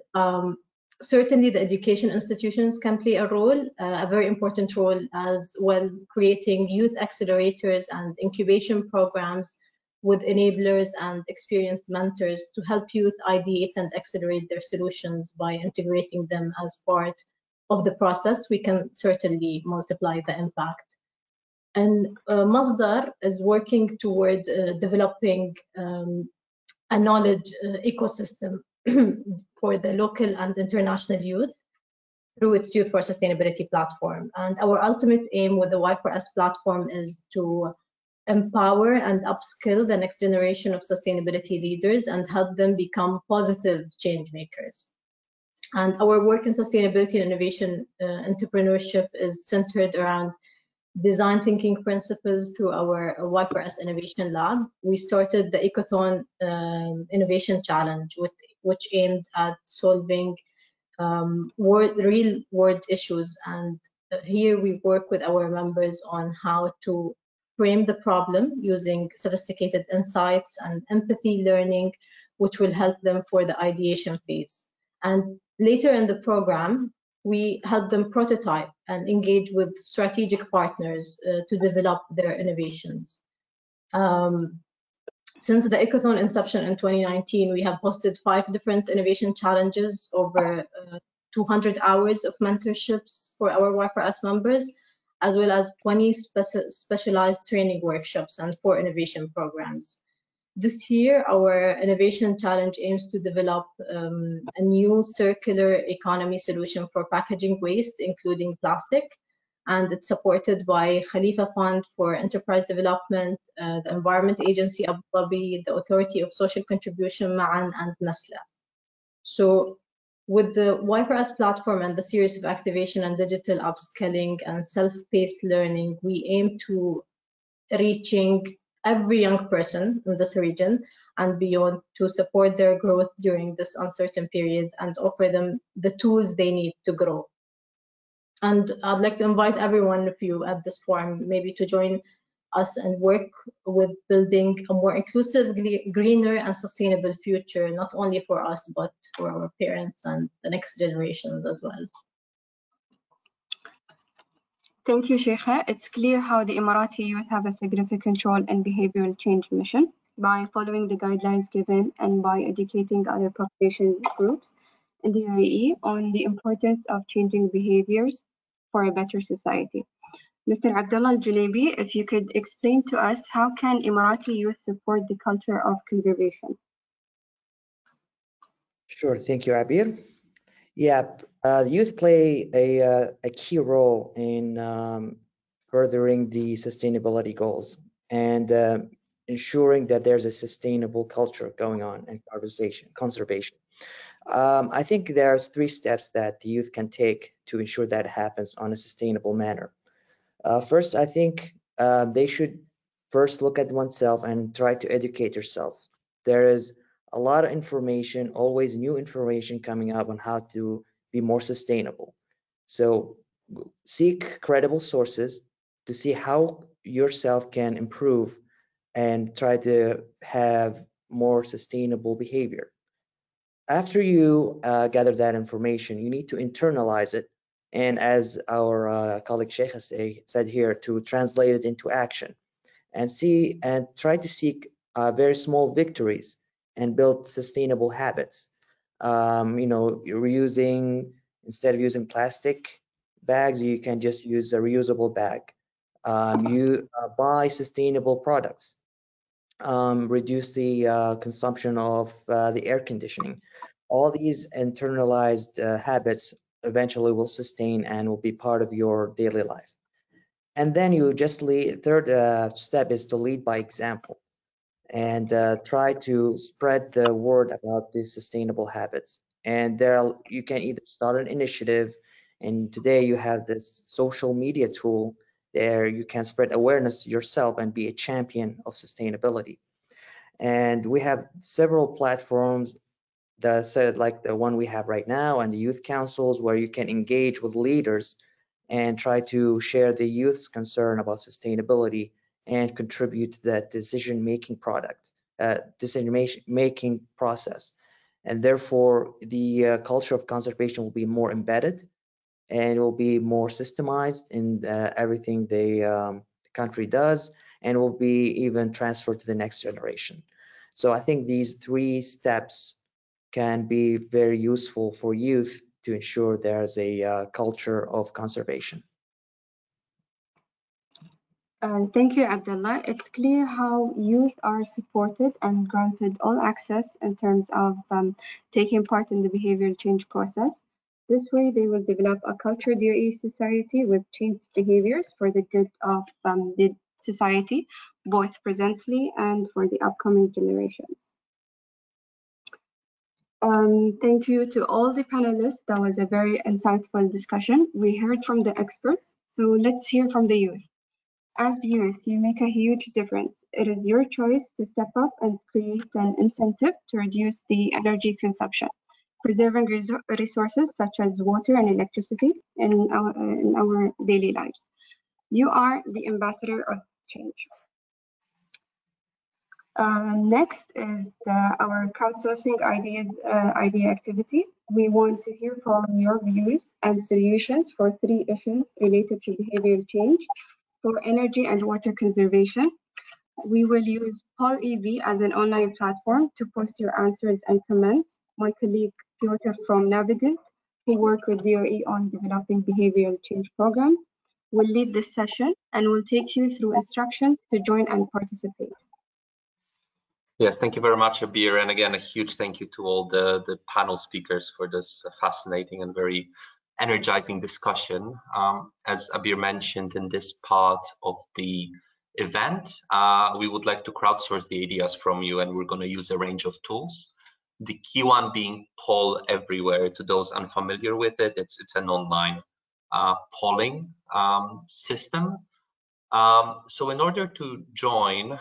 certainly the education institutions can play a role, a very important role as well, creating youth accelerators and incubation programs with enablers and experienced mentors to help youth ideate and accelerate their solutions. By integrating them as part of the process, we can certainly multiply the impact. And Masdar is working toward developing a knowledge ecosystem for the local and international youth through its Youth for Sustainability platform. And our ultimate aim with the Y4S platform is to empower and upskill the next generation of sustainability leaders and help them become positive change makers. And our work in sustainability and innovation entrepreneurship is centered around design thinking principles through our Y4S Innovation Lab. We started the Ecothon Innovation Challenge, which aimed at solving real world issues. And here we work with our members on how to frame the problem using sophisticated insights and empathy learning, which will help them for the ideation phase. And later in the program, we help them prototype and engage with strategic partners to develop their innovations. Since the Ecothon inception in 2019, we have hosted 5 different innovation challenges, over 200 hours of mentorships for our Y4S members, as well as 20 specialized training workshops and 4 innovation programs. This year, our innovation challenge aims to develop a new circular economy solution for packaging waste, including plastic, and it's supported by Khalifa Fund for Enterprise Development, the Environment Agency Abu Dhabi, the Authority of Social Contribution, Ma'an, and Nestle. So With the Y4S platform and the series of activation and digital upskilling and self-paced learning, we aim to reaching every young person in this region and beyond to support their growth during this uncertain period and offer them the tools they need to grow. And I'd like to invite every one of you at this forum maybe to join us and work with building a more inclusive, greener and sustainable future, not only for us, but for our parents and the next generations as well. Thank you, Sheikha. It's clear how the Emirati youth have a significant role in behavioral change mission by following the guidelines given and by educating other population groups in the UAE on the importance of changing behaviors for a better society. Mr. Abdullah Al-Julebi, if you could explain to us how can Emirati youth support the culture of conservation? Sure, thank you, Abir. Yeah, the youth play a key role in furthering the sustainability goals and ensuring that there's a sustainable culture going on in conservation. I think there's 3 steps that the youth can take to ensure that happens on a sustainable manner. First, I think they should first look at oneself and try to educate yourself. There is a lot of information, always new information coming up on how to be more sustainable. So seek credible sources to see how yourself can improve and try to have more sustainable behavior. After you gather that information, you need to internalize it. And as our colleague Sheikha said here, to translate it into action and try to seek very small victories and build sustainable habits. You know, instead of using plastic bags, you can just use a reusable bag. You buy sustainable products. Reduce the consumption of the air conditioning. All these internalized habits eventually will sustain and will be part of your daily life. And then you just lead. Third step is to lead by example and try to spread the word about these sustainable habits. And you can either start an initiative, and today you have this social media tool there you can spread awareness yourself and be a champion of sustainability. And we have several platforms that said like the one we have right now and the youth councils where you can engage with leaders and try to share the youth's concern about sustainability and contribute to that decision-making process. And therefore, the culture of conservation will be more embedded and will be more systemized in everything the country does, and will be even transferred to the next generation. So I think these 3 steps can be very useful for youth to ensure there's a culture of conservation. Thank you, Abdullah. It's clear how youth are supported and granted all access in terms of taking part in the behavioral change process. This way, they will develop a cultured UAE society with changed behaviors for the good of the society, both presently and for the upcoming generations. Thank you to all the panelists. That was a very insightful discussion. We heard from the experts, so let's hear from the youth. As youth, you make a huge difference. It is your choice to step up and create an incentive to reduce the energy consumption, preserving resources such as water and electricity in our daily lives. You are the ambassador of change. Next is our crowdsourcing idea activity. We want to hear from your views and solutions for 3 issues related to behavioral change. For energy and water conservation, we will use Paul EV as an online platform to post your answers and comments. My colleague Piotr from Navigant, who work with DOE on developing behavioral change programs, will lead this session and will take you through instructions to join and participate. Yes, thank you very much, Abir. And again, a huge thank you to all the panel speakers for this fascinating and very energizing discussion. As Abir mentioned, in this part of the event, we would like to crowdsource the ideas from you, and we're going to use a range of tools. The key one being Poll Everywhere. To those unfamiliar with it, it's an online polling system. So in order to join,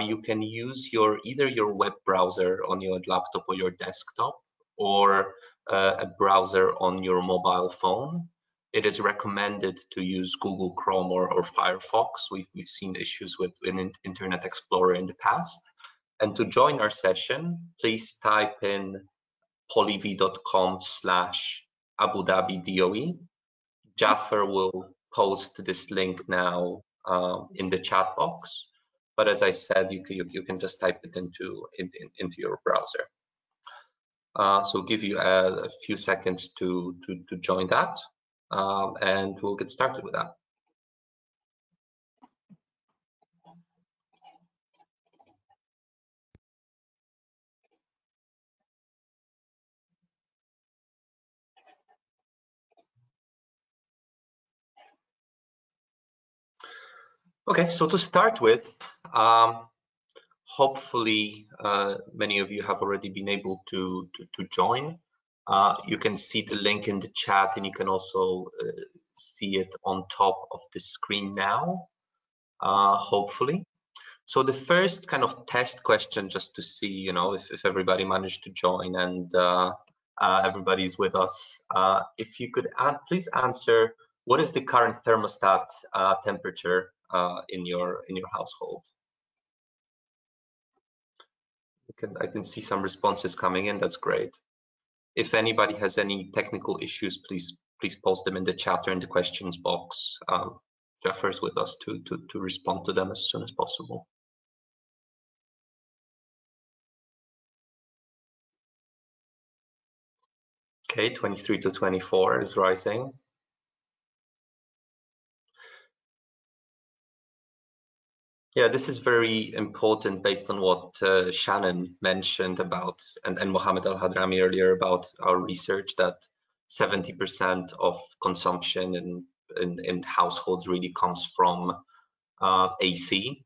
you can use either your web browser on your laptop or your desktop, or a browser on your mobile phone. It is recommended to use Google Chrome or Firefox. We've seen issues with Internet Explorer in the past. And to join our session, please type in polyv.com/Abu Dhabi DOE. Jaffer will post this link now in the chat box, but as I said, you can just type it into your browser. So give you a few seconds to join that, and we'll get started with that. Okay, so to start with, hopefully many of you have already been able to join. You can see the link in the chat, and you can also see it on top of the screen now, hopefully. So the first kind of test question, just to see, you know, if everybody managed to join and everybody's with us, if you could please answer, what is the current thermostat temperature in your household? I can see some responses coming in. That's great. If anybody has any technical issues, please post them in the chat or in the questions box. Jaffer's with us to respond to them as soon as possible. Okay, 23 to 24 is rising. Yeah, this is very important based on what Shannon mentioned about, and Mohammed Al-Hadrami earlier, about our research, that 70% of consumption in households really comes from AC.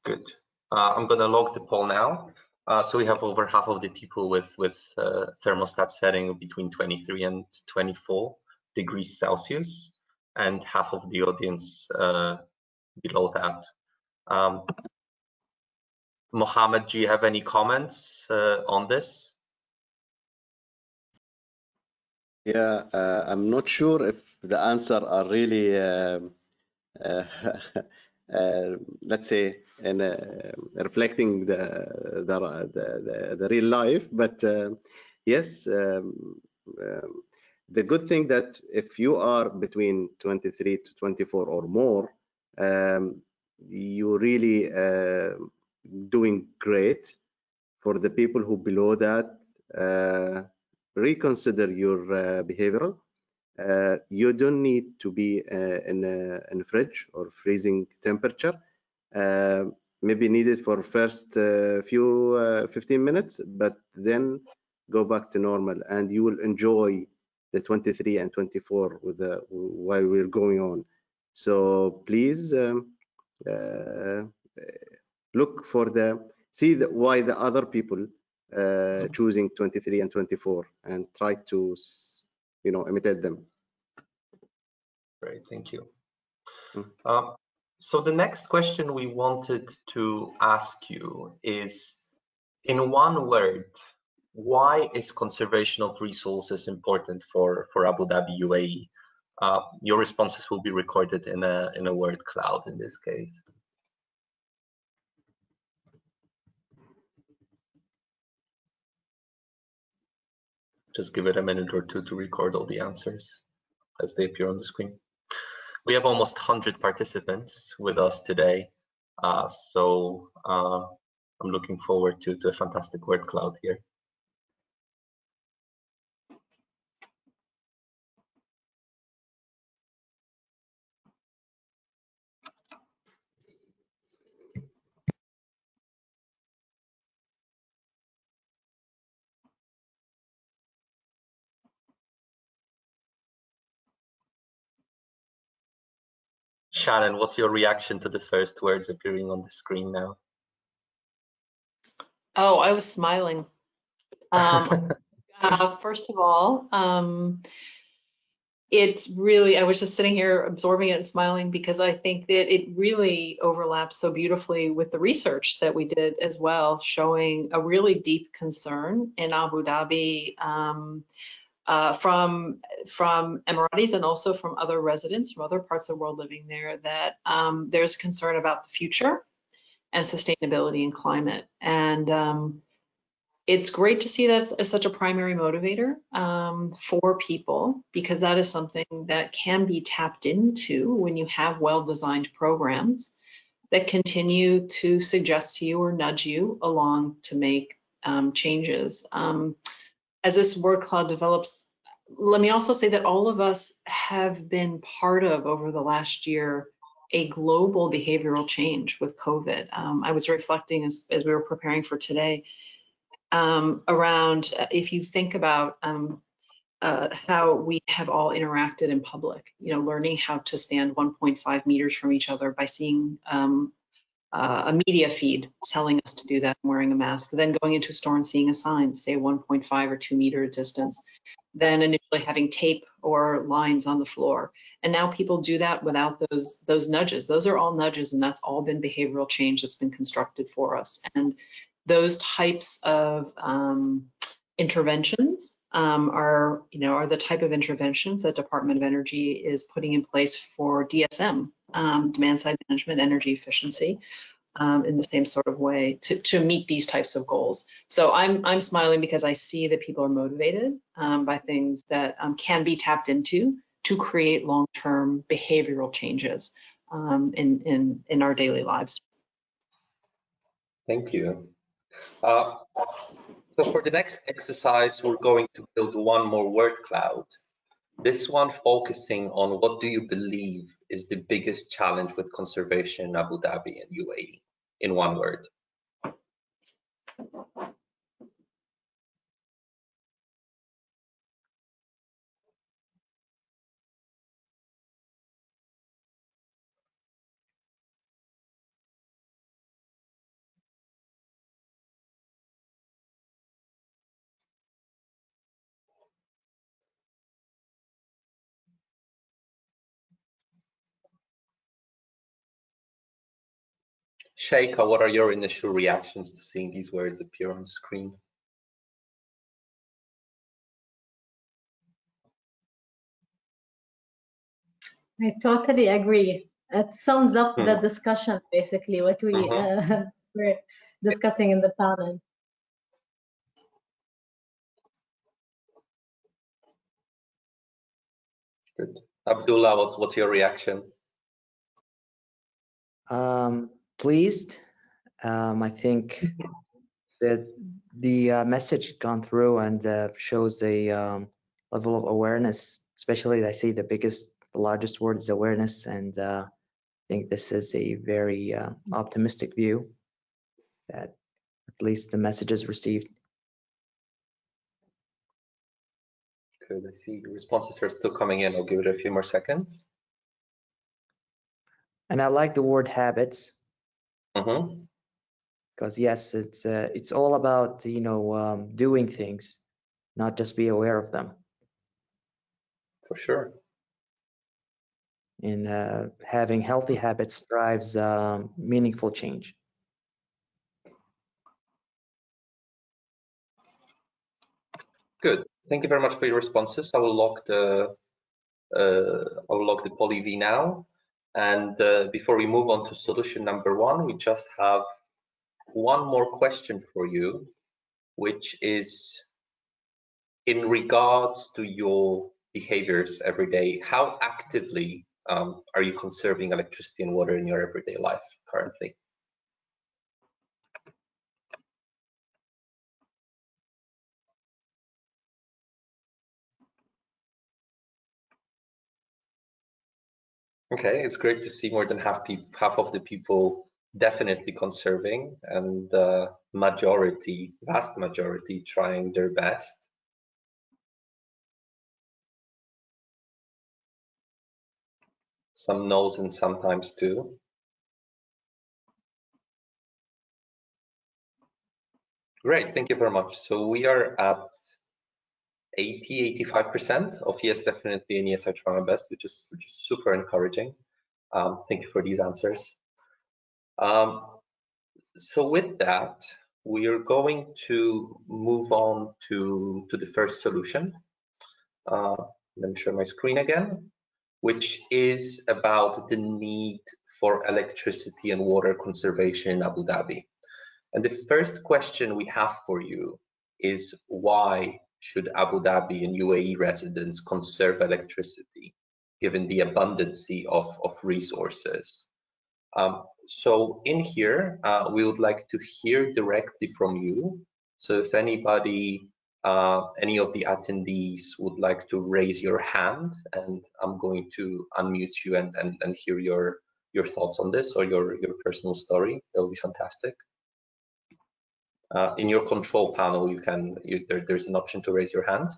Good. I'm going to log the poll now. So we have over half of the people with thermostat setting between 23 and 24 degrees Celsius, and half of the audience below that. Mohammed, do you have any comments on this? Yeah, I'm not sure if the answer are really, let's say, reflecting the real life, but yes, the good thing that if you are between 23 to 24 or more, you really doing great. For the people who below that, reconsider your behavioral. You don't need to be in a fridge or freezing temperature. Maybe needed for first few 15 minutes, but then go back to normal, and you will enjoy the 23 and 24 with while we're going on. So please look for why the other people choosing 23 and 24, and try to imitate them. Great, thank you. So the next question we wanted to ask you is, in one word, why is conservation of resources important for Abu Dhabi UAE? Your responses will be recorded in a word cloud in this case. Just give it a minute or two to record all the answers as they appear on the screen. We have almost 100 participants with us today, so I'm looking forward to a fantastic word cloud here. Shannon, what's your reaction to the first words appearing on the screen now? Oh, I was smiling. First of all, it's really, I was just sitting here absorbing it and smiling because I think that it really overlaps so beautifully with the research that we did as well, showing a really deep concern in Abu Dhabi from Emiratis and also from other residents from other parts of the world living there, that there's concern about the future and sustainability and climate. And it's great to see that as such a primary motivator for people, because that is something that can be tapped into when you have well-designed programs that continue to suggest to you or nudge you along to make changes. As this word cloud develops, let me also say that all of us have been part of, over the last year, a global behavioral change with COVID. I was reflecting as we were preparing for today, around if you think about how we have all interacted in public, learning how to stand 1.5 meters from each other by seeing a media feed telling us to do that and wearing a mask, then going into a store and seeing a sign, say 1.5 or 2 meter distance, then initially having tape or lines on the floor. And now people do that without those nudges. Those are all nudges, and that's all been behavioral change that's been constructed for us. And those types of interventions are the type of interventions that Department of Energy is putting in place for DSM, demand side management, energy efficiency, in the same sort of way to meet these types of goals. So I'm smiling because I see that people are motivated by things that can be tapped into to create long-term behavioral changes in our daily lives. Thank you. So for the next exercise, we're going to build one more word cloud. This one focusing on what do you believe is the biggest challenge with conservation in Abu Dhabi and UAE, in one word. Sheikha, what are your initial reactions to seeing these words appear on the screen? I totally agree. It sums up the discussion, basically, what we were discussing in the panel. Good. Abdullah, what's your reaction? Pleased. I think that the message gone through and shows a level of awareness. Especially, I see the largest word is awareness, and I think this is a very optimistic view that at least the message is received. Good. I see responses are still coming in. I'll give it a few more seconds. And I like the word habits. Mm-hmm. Because yes, it's all about doing things, not just be aware of them. For sure. And having healthy habits drives meaningful change. Good. Thank you very much for your responses. I will lock the poly V now. And before we move on to solution number one, we just have one more question for you, which is in regards to your behaviors every day. How actively are you conserving electricity and water in your everyday life currently? Okay, it's great to see more than half of the people definitely conserving, and vast majority trying their best. some no's and sometimes too. Great, thank you very much. So we are at 85% of yes, definitely, and yes, I try my best, which is super encouraging. Thank you for these answers. So with that, we are going to move on to the first solution. Let me share my screen again, which is about the need for electricity and water conservation in Abu Dhabi. And the first question we have for you is, why should Abu Dhabi and UAE residents conserve electricity given the abundance of resources? So in here, we would like to hear directly from you. So if anybody, any of the attendees would like to raise your hand, and I'm going to unmute you and hear your thoughts on this or your personal story, that would be fantastic. In your control panel, there's an option to raise your hand.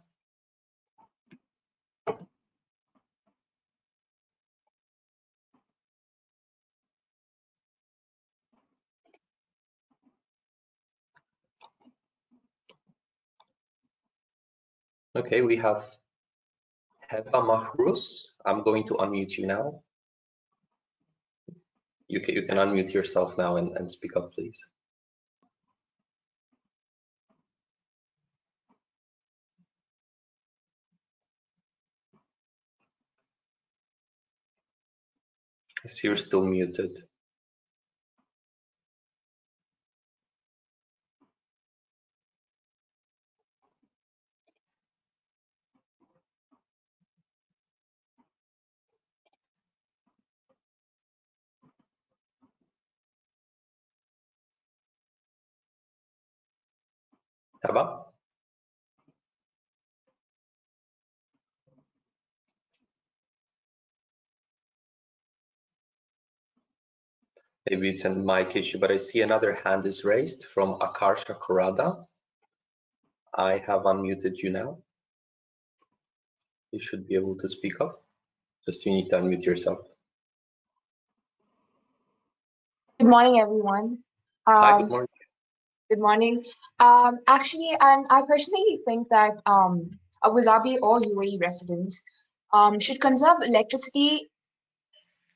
Okay, we have Heba Mahrous. I'm going to unmute you now. You can unmute yourself now and speak up, please. I see you're still muted. Heba? Maybe it's a mic issue, but I see another hand is raised from Akarsha Kurada. I have unmuted you now. You should be able to speak up. Just you need to unmute yourself. Good morning, everyone. Hi, good morning. Good morning. Actually, and I personally think that Abu Dhabi or UAE residents should conserve electricity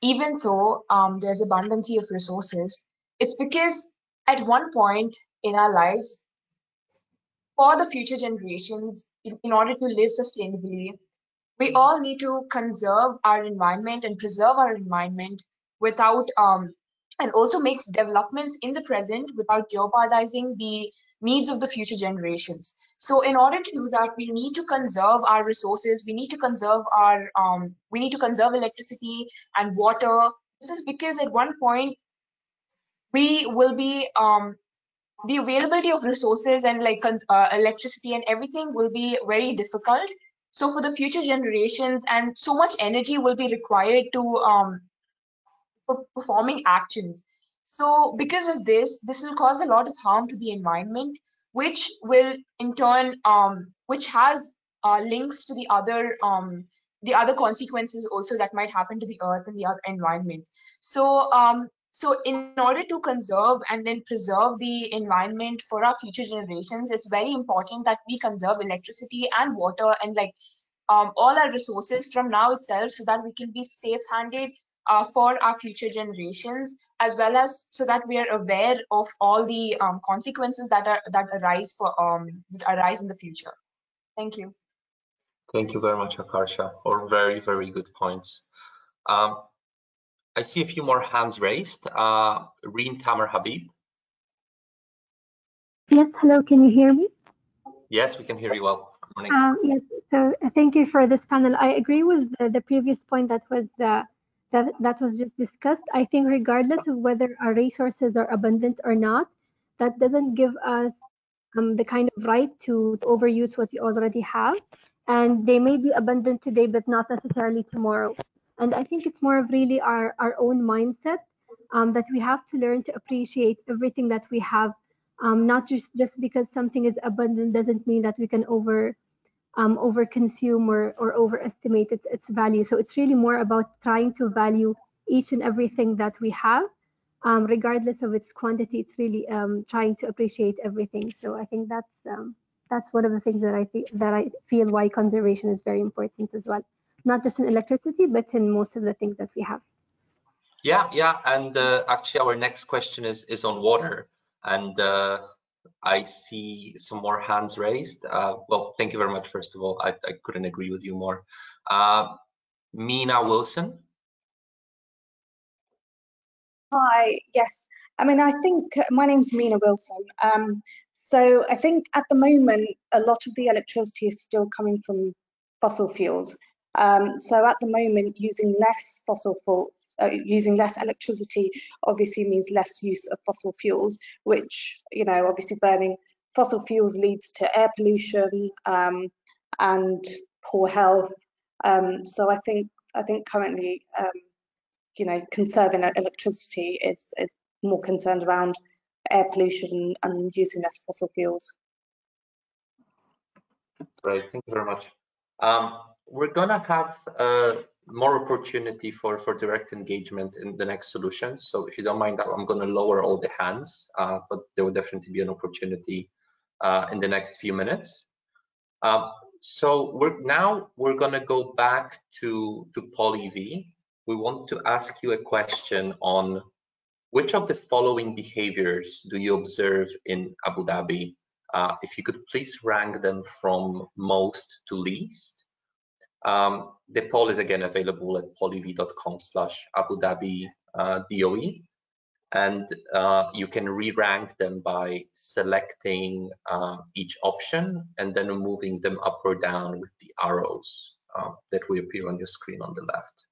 even though there's abundance of resources. It's because at one point in our lives, for the future generations, in order to live sustainably, we all need to conserve our environment and preserve our environment without and also makes developments in the present without jeopardizing the needs of the future generations. So in order to do that, we need to conserve our resources, we need to conserve our we need to conserve electricity and water. This is because at one point we will be the availability of resources and like electricity and everything will be very difficult. So for the future generations, and so much energy will be required to for performing actions. So because of this will cause a lot of harm to the environment, which will in turn which has links to the other consequences also that might happen to the earth and the other environment. So in order to conserve and then preserve the environment for our future generations, it's very important that we conserve electricity and water and like all our resources from now itself, so that we can be safe-handed for our future generations, as well as so that we are aware of all the consequences that arise in the future. Thank you. Thank you very much, Akarsha, for very, very good points. I see a few more hands raised. Reen Tamer Habib. Yes, hello, can you hear me? Yes, we can hear you well. Good morning. Yes, so thank you for this panel. I agree with the previous point that was just discussed. I think regardless of whether our resources are abundant or not, that doesn't give us the kind of right to overuse what we already have. And they may be abundant today, but not necessarily tomorrow. And I think it's more of really our own mindset that we have to learn to appreciate everything that we have. Not just because something is abundant doesn't mean that we can overconsume or overestimate its value. So it's really more about trying to value each and everything that we have, regardless of its quantity. It's really trying to appreciate everything. So I think that's one of the things that I feel why conservation is very important as well, not just in electricity, but in most of the things that we have. Yeah, and actually our next question is on water, and I see some more hands raised. Well, thank you very much, first of all. I couldn't agree with you more. Mina Wilson. Hi, yes. I mean, I think my name's Mina Wilson. So I think at the moment, a lot of the electricity is still coming from fossil fuels. So at the moment, using less electricity obviously means less use of fossil fuels, which, you know, obviously burning fossil fuels leads to air pollution and poor health. So I think currently, you know, conserving electricity is more concerned around air pollution and using less fossil fuels. Great, thank you very much. We're gonna have more opportunity for direct engagement in the next solution. So if you don't mind, I'm gonna lower all the hands, but there will definitely be an opportunity in the next few minutes. So we're gonna go back to Polly V. We want to ask you a question on which of the following behaviors do you observe in Abu Dhabi? If you could please rank them from most to least. The poll is again available at polyv.com/Abu Dhabi DOE, and you can re-rank them by selecting each option and then moving them up or down with the arrows that will appear on your screen on the left.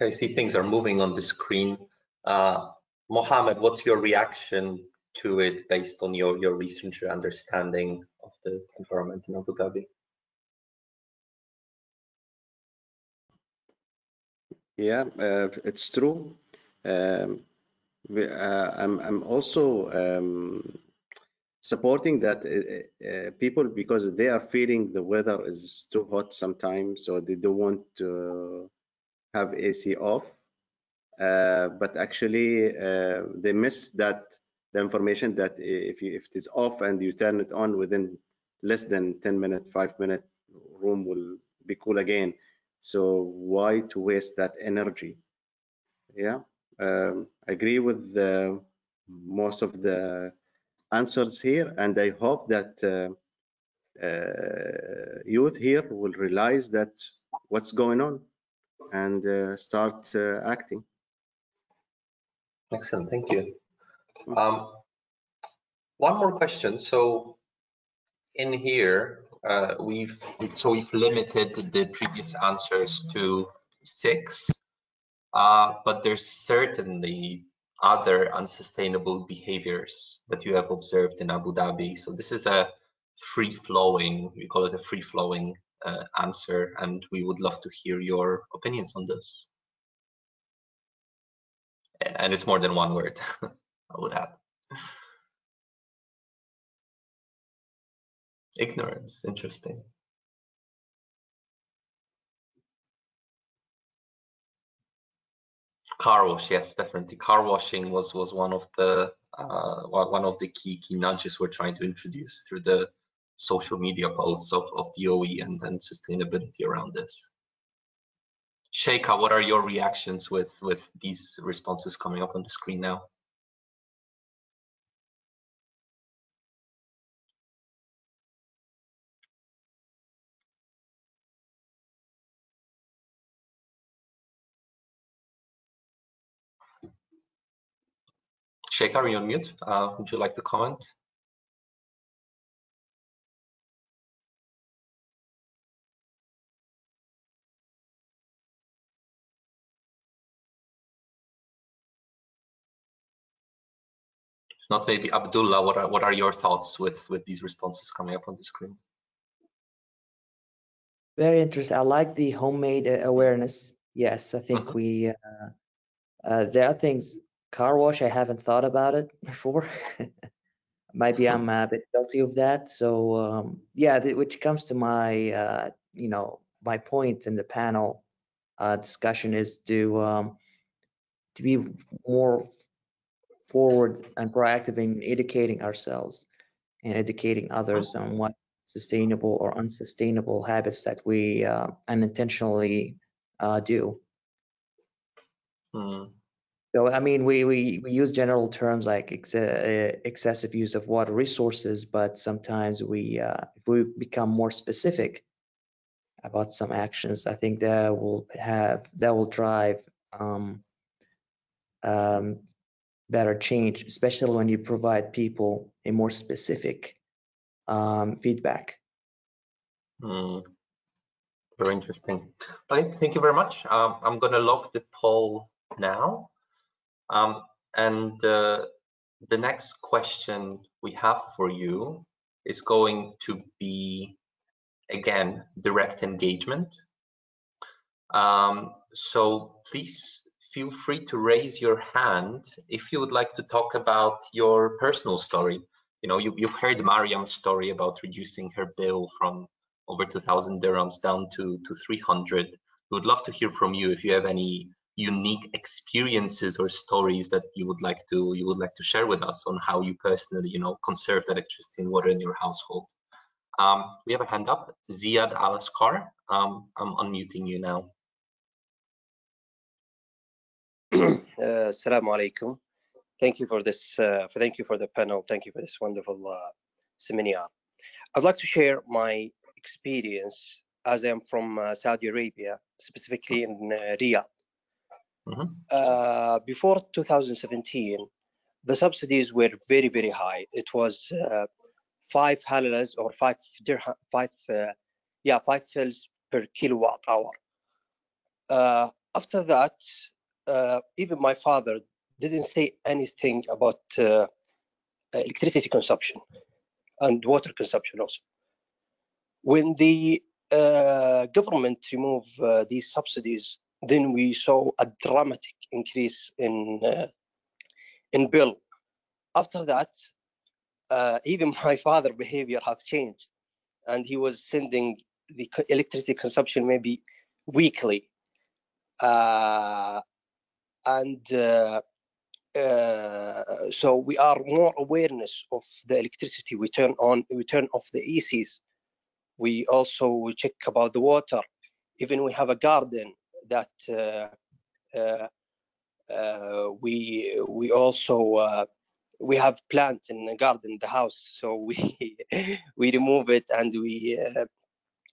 Okay, I see things are moving on the screen. Mohammed, what's your reaction to it based on your research and understanding of the environment in Abu Dhabi? Yeah, it's true. I'm also supporting that people, because they are feeling the weather is too hot sometimes, so they don't want to have AC off. But actually, they miss the information that if it is off and you turn it on within less than 10 minutes, 5 minutes, room will be cool again. So why to waste that energy? Yeah, I agree with most of the answers here, and I hope that youth here will realize that what's going on and start acting. Excellent, thank you. One more question. So in here, we've limited the previous answers to 6, but there's certainly other unsustainable behaviors that you have observed in Abu Dhabi. So this is a free-flowing, we call it a free-flowing answer, and we would love to hear your opinions on this. And it's more than one word, I would add. Ignorance, interesting. Car wash, yes, definitely. Car washing was one of the key nudges we're trying to introduce through the social media posts of DOE and sustainability around this. Sheikha, what are your reactions with these responses coming up on the screen now? Shekhar, you're on mute. Would you like to comment? If not, maybe Abdullah, what are your thoughts with these responses coming up on the screen? Very interesting. I like the homemade awareness. Yes, I think we there are things. Car wash, I haven't thought about it before. Maybe I'm a bit guilty of that. So yeah, which comes to my my point in the panel discussion is to be more forward and proactive in educating ourselves and educating others on what sustainable or unsustainable habits that we unintentionally do. So I mean, we use general terms like excessive use of water resources, but sometimes if we become more specific about some actions, I think that will drive better change, especially when you provide people a more specific feedback. Very interesting. Okay, thank you very much. I'm going to log the poll now. And the next question we have for you is going to be, again, direct engagement. So please feel free to raise your hand if you would like to talk about your personal story. You know, you've heard Mariam's story about reducing her bill from over 2,000 dirhams down to 300. We would love to hear from you if you have any unique experiences or stories that you would like to share with us on how you personally, you know, conserved electricity and water in your household. We have a hand up, Ziad Alaskar. I'm unmuting you now. Assalamu alaikum. Thank you for this. Thank you for the panel. Thank you for this wonderful seminar. I'd like to share my experience as I'm from Saudi Arabia, specifically in Riyadh. Before 2017, the subsidies were very, very high. It was 5 halalas or 5 fils per kilowatt hour. After that, even my father didn't say anything about electricity consumption and water consumption also. When the government removed these subsidies, then we saw a dramatic increase in bill. After that, even my father's behavior has changed, and he was sending the electricity consumption maybe weekly. So we are more awareness of the electricity we turn on, we turn off the ECs. We also check about the water. Even we have a garden that we also we have plant in the garden in the house, so we we remove it and we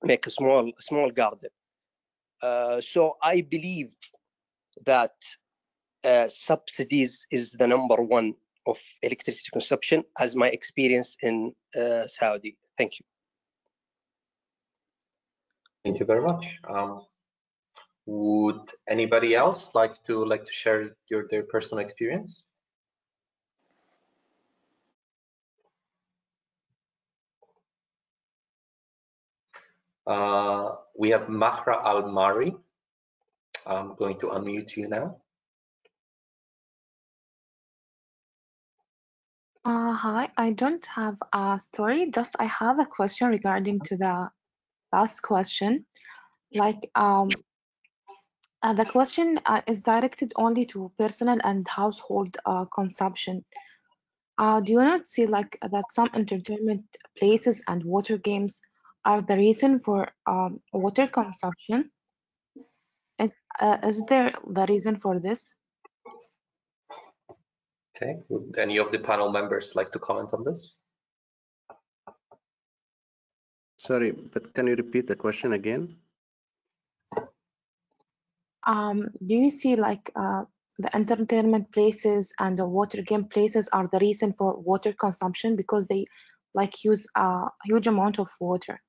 make a small garden. So I believe that subsidies is the #1 of electricity consumption, as my experience in Saudi. Thank you. Thank you very much. Would anybody else like to share their personal experience? We have Mahra Al-Mari. I'm going to unmute you now. Hi, I don't have a story, just I have a question regarding to the last question. Like the question is directed only to personal and household consumption. Do you not see like that some entertainment places and water games are the reason for water consumption? Is there the reason for this? Okay, would any of the panel members like to comment on this? Sorry, but can you repeat the question again? Do you see like the entertainment places and the water game places are the reason for water consumption because they like use a huge amount of water.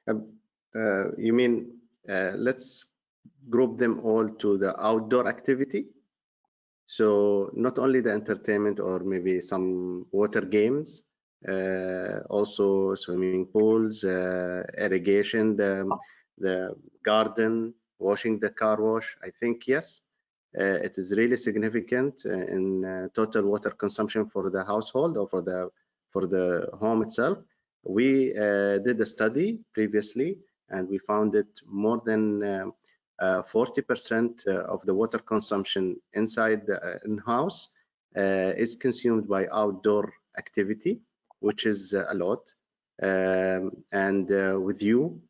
You mean let's group them all to the outdoor activity? So not only the entertainment or maybe some water games, also swimming pools, irrigation, the garden, washing the car wash. I think yes, it is really significant in total water consumption for the household or for the home itself. We did a study previously, and we found it more than 40% of the water consumption inside the in-house is consumed by outdoor activity, which is a lot. And with you,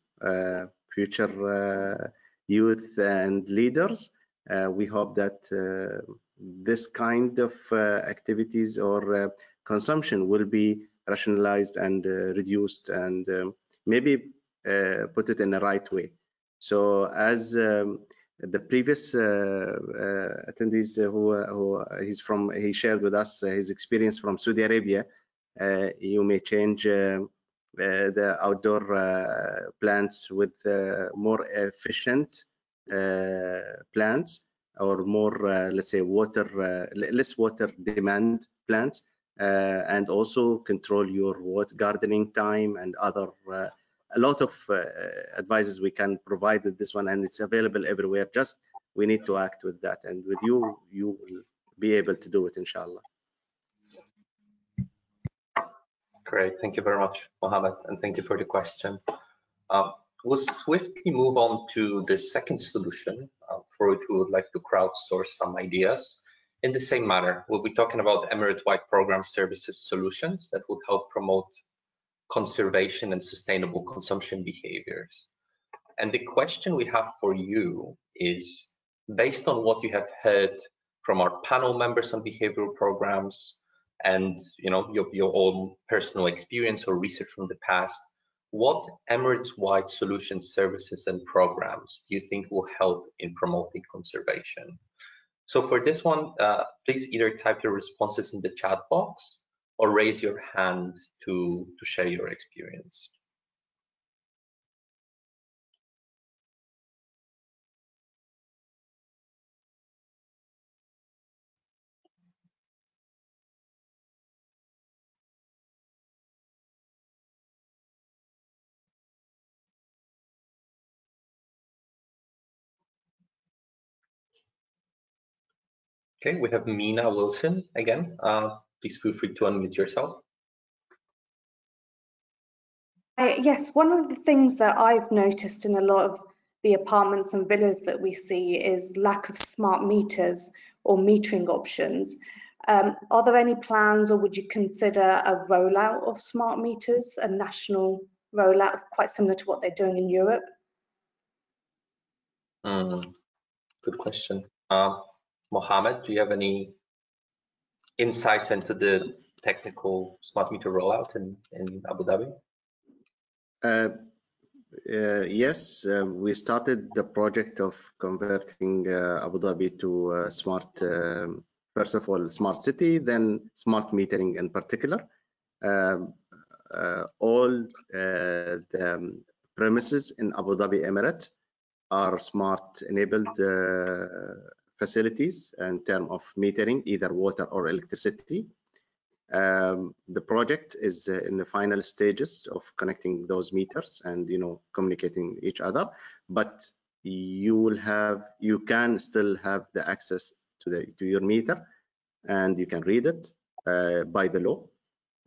future youth and leaders, we hope that this kind of activities or consumption will be rationalized and reduced and maybe put it in the right way. So as the previous attendees who he shared with us his experience from Saudi Arabia, you may change the outdoor plants with more efficient plants or more, let's say, less water demand plants, and also control your gardening time and other a lot of advices we can provide with this one, and it's available everywhere. Just we need to act with that, and with you will be able to do it, inshallah. Great, thank you very much, Mohammed, and thank you for the question. We'll swiftly move on to the second solution for which we would like to crowdsource some ideas. In the same manner, we'll be talking about Emirate-wide program services solutions that would help promote conservation and sustainable consumption behaviors. And the question we have for you is, based on what you have heard from our panel members on behavioral programs and your own personal experience or research from the past, what Emirates-wide solutions, services, and programs do you think will help in promoting conservation? So for this one, please either type your responses in the chat box or raise your hand to share your experience. Okay, we have Mina Wilson again. Please feel free to unmute yourself. Yes, one of the things that I've noticed in a lot of the apartments and villas that we see is lack of smart meters or metering options. Are there any plans, or would you consider a rollout of smart meters, a national rollout, quite similar to what they're doing in Europe? Good question. Mohammed, do you have any insights into the technical smart meter rollout in Abu Dhabi? Yes, we started the project of converting Abu Dhabi to smart, first of all, smart city, then smart metering in particular. All the premises in Abu Dhabi Emirate are smart enabled facilities in terms of metering, either water or electricity. The project is in the final stages of connecting those meters and communicating each other, but you can still have the access to your meter, and you can read it by the law.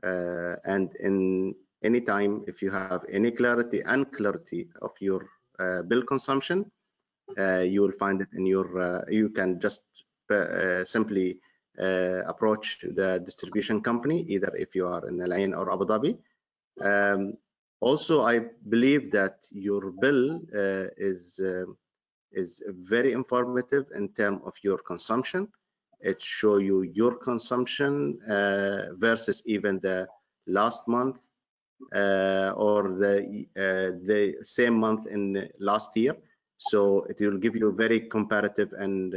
And in any time, if you have any clarity of your bill consumption, you will find it in your. You can just simply approach the distribution company, either if you are in Al Ain or Abu Dhabi. Also, I believe that your bill is very informative in terms of your consumption. It shows you your consumption versus even the last month or the same month in last year. So it will give you a very comparative and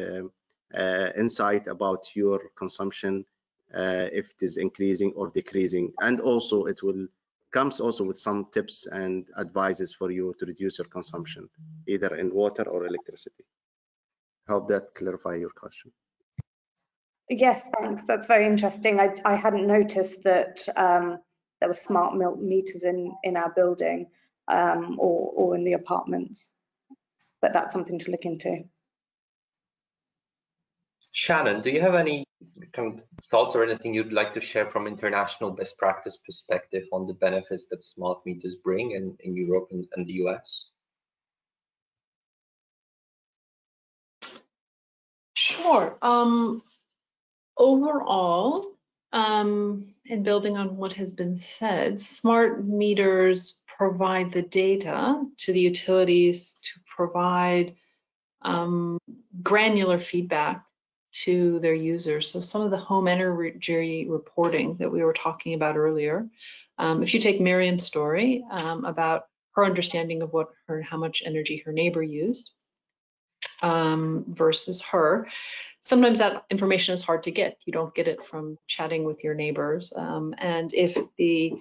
insight about your consumption, if it is increasing or decreasing. And also it will comes also with some tips and advices for you to reduce your consumption, either in water or electricity. Hope that clarify your question. Yes, thanks. That's very interesting. I hadn't noticed that there were smart meters in our building or in the apartments, but that's something to look into. Shannon, do you have any kind of thoughts or anything you'd like to share from international best practice perspective on the benefits that smart meters bring in Europe and the US? Sure. Overall, and building on what has been said, smart meters provide the data to the utilities to provide granular feedback to their users. So some of the home energy reporting that we were talking about earlier, if you take Miriam's story about her understanding of how much energy her neighbor used versus her, sometimes that information is hard to get. You don't get it from chatting with your neighbors. And if the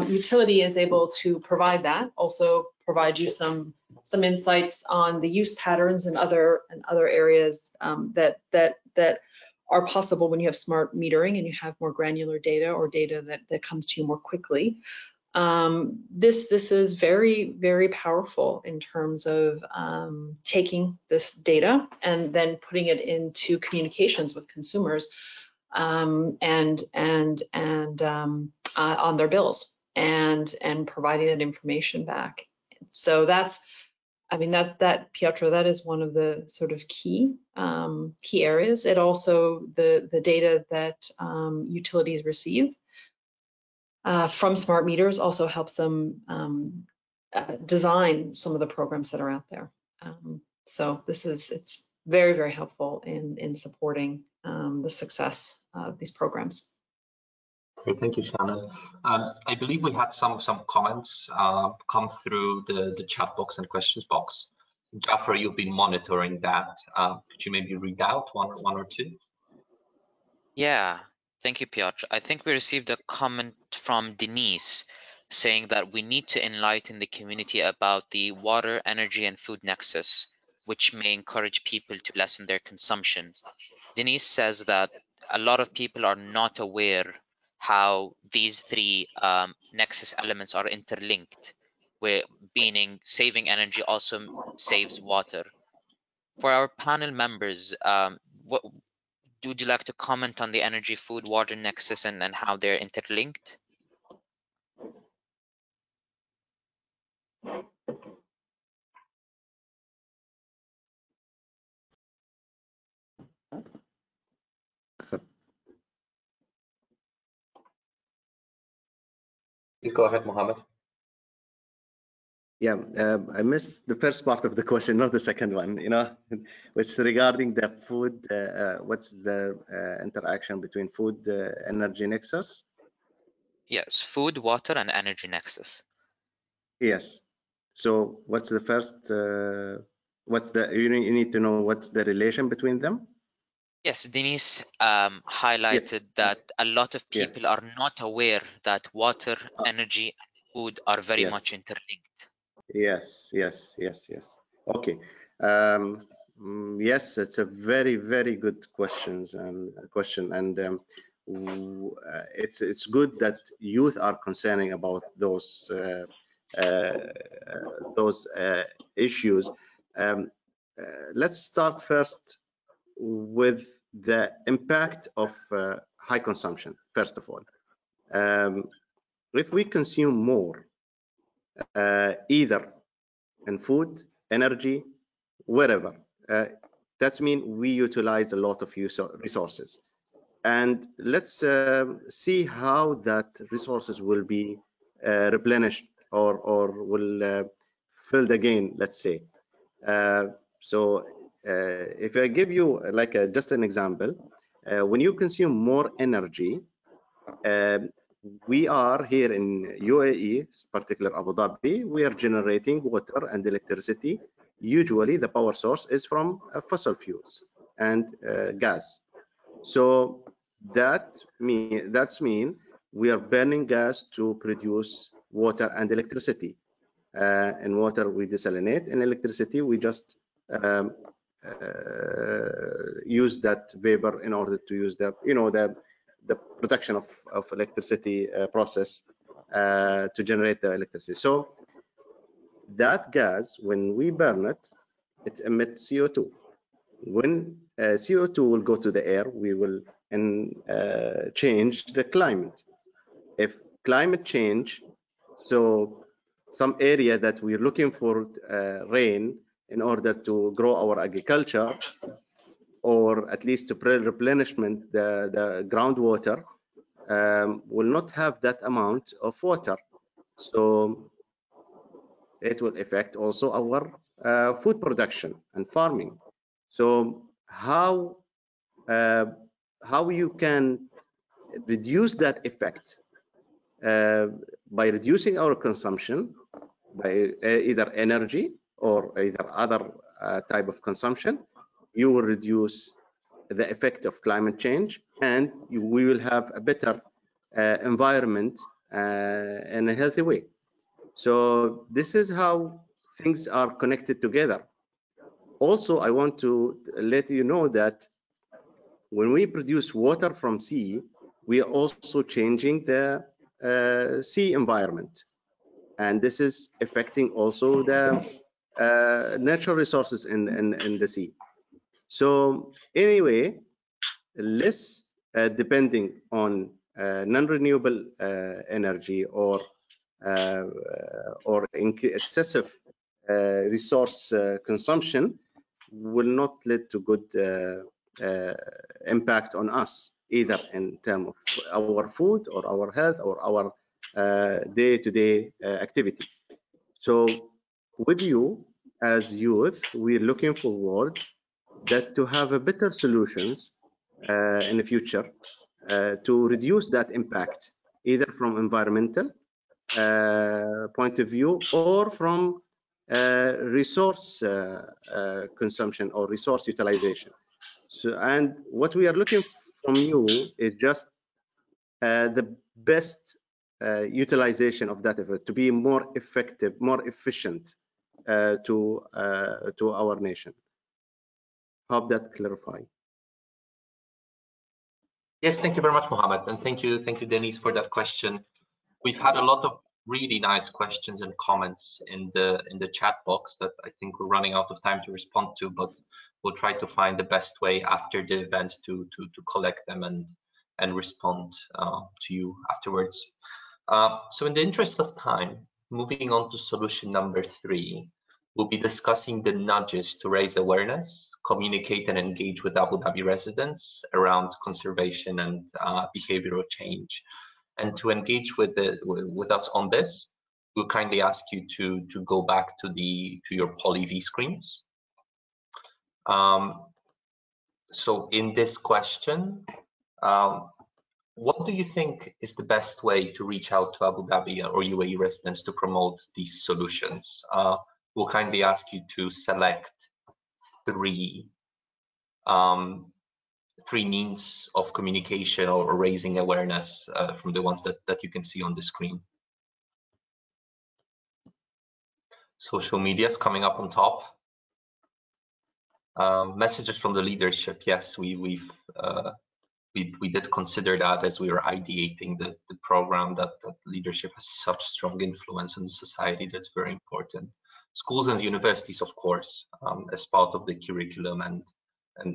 utility is able to provide that, also provide you some insights on the use patterns and other areas that are possible when you have smart metering and you have more granular data or data that comes to you more quickly. This is very, very powerful in terms of taking this data and then putting it into communications with consumers and on their bills and providing that information back. So that's, I mean, that Pietro, that is one of the sort of key areas. It also the data that utilities receive from smart meters also helps them design some of the programs that are out there. So it's very, very helpful in supporting the success of these programs. Great, thank you, Shannon. I believe we had some comments come through the chat box and questions box. Jaffer, you've been monitoring that. Could you maybe read out one or two? Yeah, thank you, Piotr. I think we received a comment from Denise saying that we need to enlighten the community about the water, energy, and food nexus, which may encourage people to lessen their consumption. Denise says that a lot of people are not aware how these three nexus elements are interlinked, where meaning saving energy also saves water. For our panel members, would you like to comment on the energy, food, water nexus and how they're interlinked? Please go ahead, Mohammed. Yeah, I missed the first part of the question, not the second one. You know, it's regarding the food. What's the interaction between food, energy nexus? Yes, food, water, and energy nexus. Yes. So, what's the first? What's the? You need to know what's the relation between them. Yes, Denise highlighted that a lot of people are not aware that water, energy, and food are very much interlinked. Yes. Okay. Yes, it's a very, very good question, and it's good that youth are concerning about those issues. Let's start first with the impact of high consumption. First of all, if we consume more, either in food, energy, wherever, that means we utilize a lot of resources. And let's see how that resources will be replenished or will filled again, let's say. So if I give you like just an example, when you consume more energy, we are here in UAE, particular Abu Dhabi, we are generating water and electricity usually the power source is from fossil fuels and gas. So that mean we are burning gas to produce water and electricity. In water we desalinate, in electricity we just use that vapor in order to use the the production of electricity process to generate the electricity. So that gas, when we burn it, it emits CO2. When CO2 will go to the air, we will change the climate. If climate change, so some area that we're looking for rain in order to grow our agriculture, or at least to replenishment the groundwater, will not have that amount of water. So it will affect also our food production and farming. So how you can reduce that effect by reducing our consumption by either energy or either other type of consumption, you will reduce the effect of climate change, and we will have a better environment in a healthy way. So this is how things are connected together. Also, I want to let you know that when we produce water from sea, we are also changing the sea environment. And this is affecting also the natural resources in the sea. So anyway, less depending on non-renewable energy or excessive resource consumption will not lead to good impact on us, either in terms of our food or our health or our day-to-day activity. So with you as youth, we're looking forward that to have a better solutions in the future to reduce that impact, either from environmental point of view or from resource consumption or resource utilization. So, and what we are looking from you is just the best utilization of that effort to be more effective, more efficient to our nation. Hope that clarify. Yes, thank you very much, Mohammed, and thank you, Denise, for that question. We've had a lot of really nice questions and comments in the chat box that I think we're running out of time to respond to, but we'll try to find the best way after the event to collect them and respond to you afterwards. So in the interest of time, moving on to solution number 3, we'll be discussing the nudges to raise awareness, communicate and engage with Abu Dhabi residents around conservation and behavioral change. And to engage with us on this, we'll kindly ask you to go back to your PolyV screens. So in this question, what do you think is the best way to reach out to Abu Dhabi or UAE residents to promote these solutions? We'll kindly ask you to select three means of communication or raising awareness from the ones that you can see on the screen. Social media is coming up on top. Messages from the leadership. Yes, we did consider that as we were ideating the program, that leadership has such strong influence on society. That's very important. Schools and universities, of course, as part of the curriculum and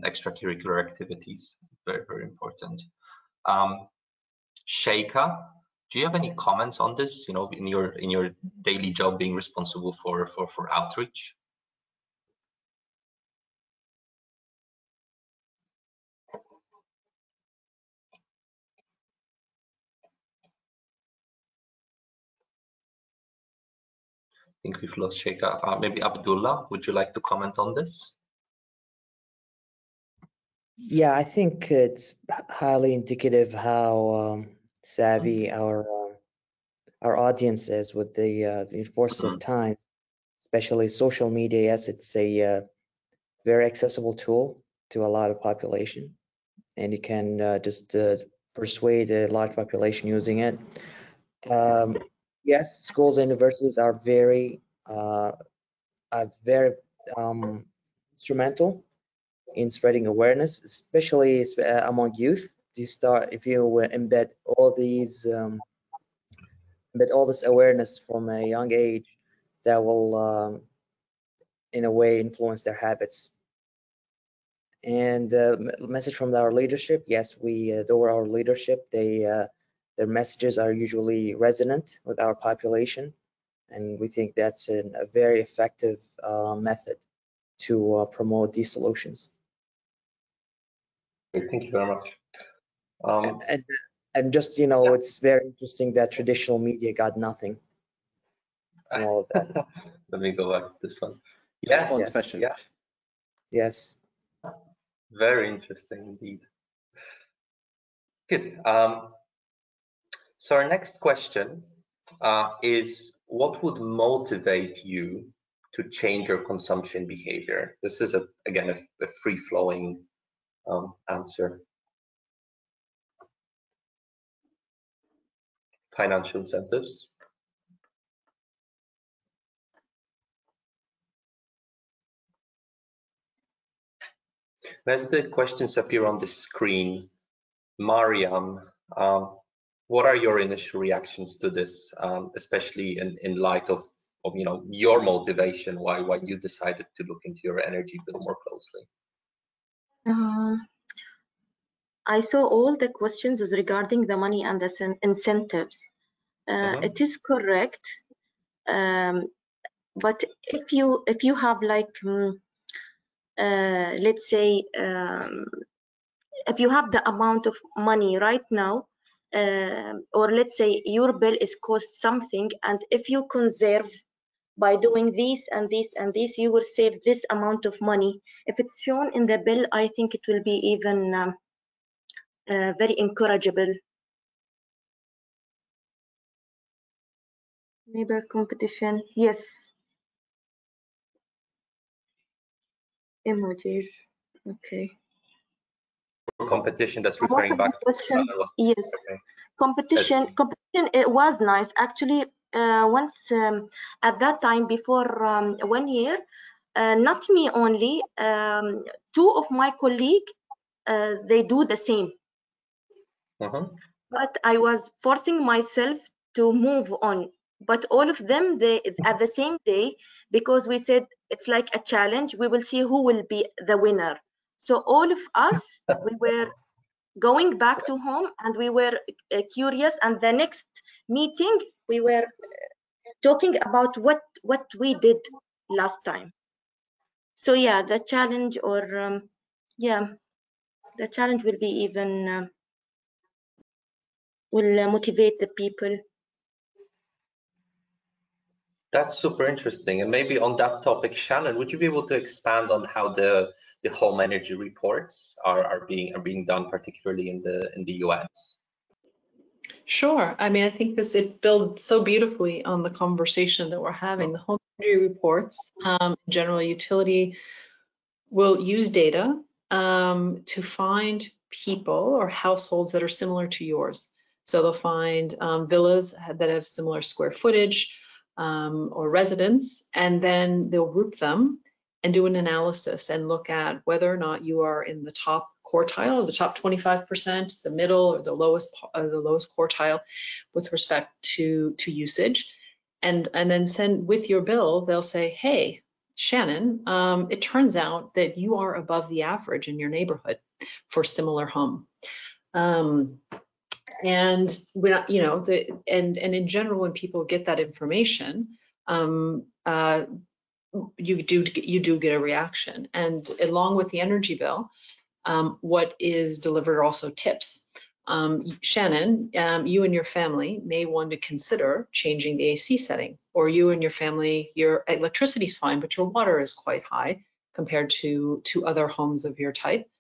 extracurricular activities, very, very important. Sheikha, do you have any comments on this? You know, in your daily job, being responsible for outreach. I think we've lost Sheikha. Maybe Abdullah, would you like to comment on this? Yeah, I think it's highly indicative how savvy our audience is with the force of time. especially social media. Yes, it's a very accessible tool to a lot of population, and you can just persuade a large population using it. Yes, schools and universities are very instrumental in spreading awareness, especially among youth. If you embed all this awareness from a young age, that will in a way influence their habits. And message from our leadership, yes, we adore our leadership. Their messages are usually resonant with our population, and we think that's a very effective method to promote these solutions. Great, thank you very much. And just, it's very interesting that traditional media got nothing from all of that. Let me go back to this one. Yes, yeah. Yes. Very interesting indeed. Good. So our next question is, what would motivate you to change your consumption behavior? This is, again, a free-flowing answer. Financial incentives. As the questions appear on the screen, Mariam, what are your initial reactions to this, especially in light of your motivation, why you decided to look into your energy bill more closely? I saw all the questions is regarding the money and the incentives. It is correct, but if you have like let's say if you have the amount of money right now, or let's say your bill is cost something, and if you conserve by doing this and this and this, you will save this amount of money. If it's shown in the bill, I think it will be even very encourageable. Neighbor competition, yes. Emojis, okay. Competition, that's referring back to questions. Yes, okay. Competition, it was nice actually. Once at that time, before 1 year, not me only, 2 of my colleagues, they do the same. But I was forcing myself to move on. But all of them, they at the same day, because we said it's like a challenge, we will see who will be the winner. So all of us, we were going back to home, and we were curious, and the next meeting we were talking about what we did last time. So yeah, the challenge, or the challenge will be even will motivate the people. That's super interesting. And maybe on that topic, Shannon, would you be able to expand on how the home energy reports are being done, particularly in the US? Sure. I mean, I think it builds so beautifully on the conversation that we're having. The home energy reports, general utility will use data to find people or households that are similar to yours. So they'll find villas that have similar square footage or residents, and then they'll group them and do an analysis and look at whether or not you are in the top quartile, the top 25%, the middle, or the lowest quartile with respect to usage. And then send with your bill, they'll say, hey, Shannon, it turns out that you are above the average in your neighborhood for similar home. And we're not, and in general, when people get that information, you do get a reaction. And along with the energy bill, what is delivered are also tips. Shannon, you and your family may want to consider changing the AC setting, or you and your family, your electricity is fine, but your water is quite high compared to other homes of your type.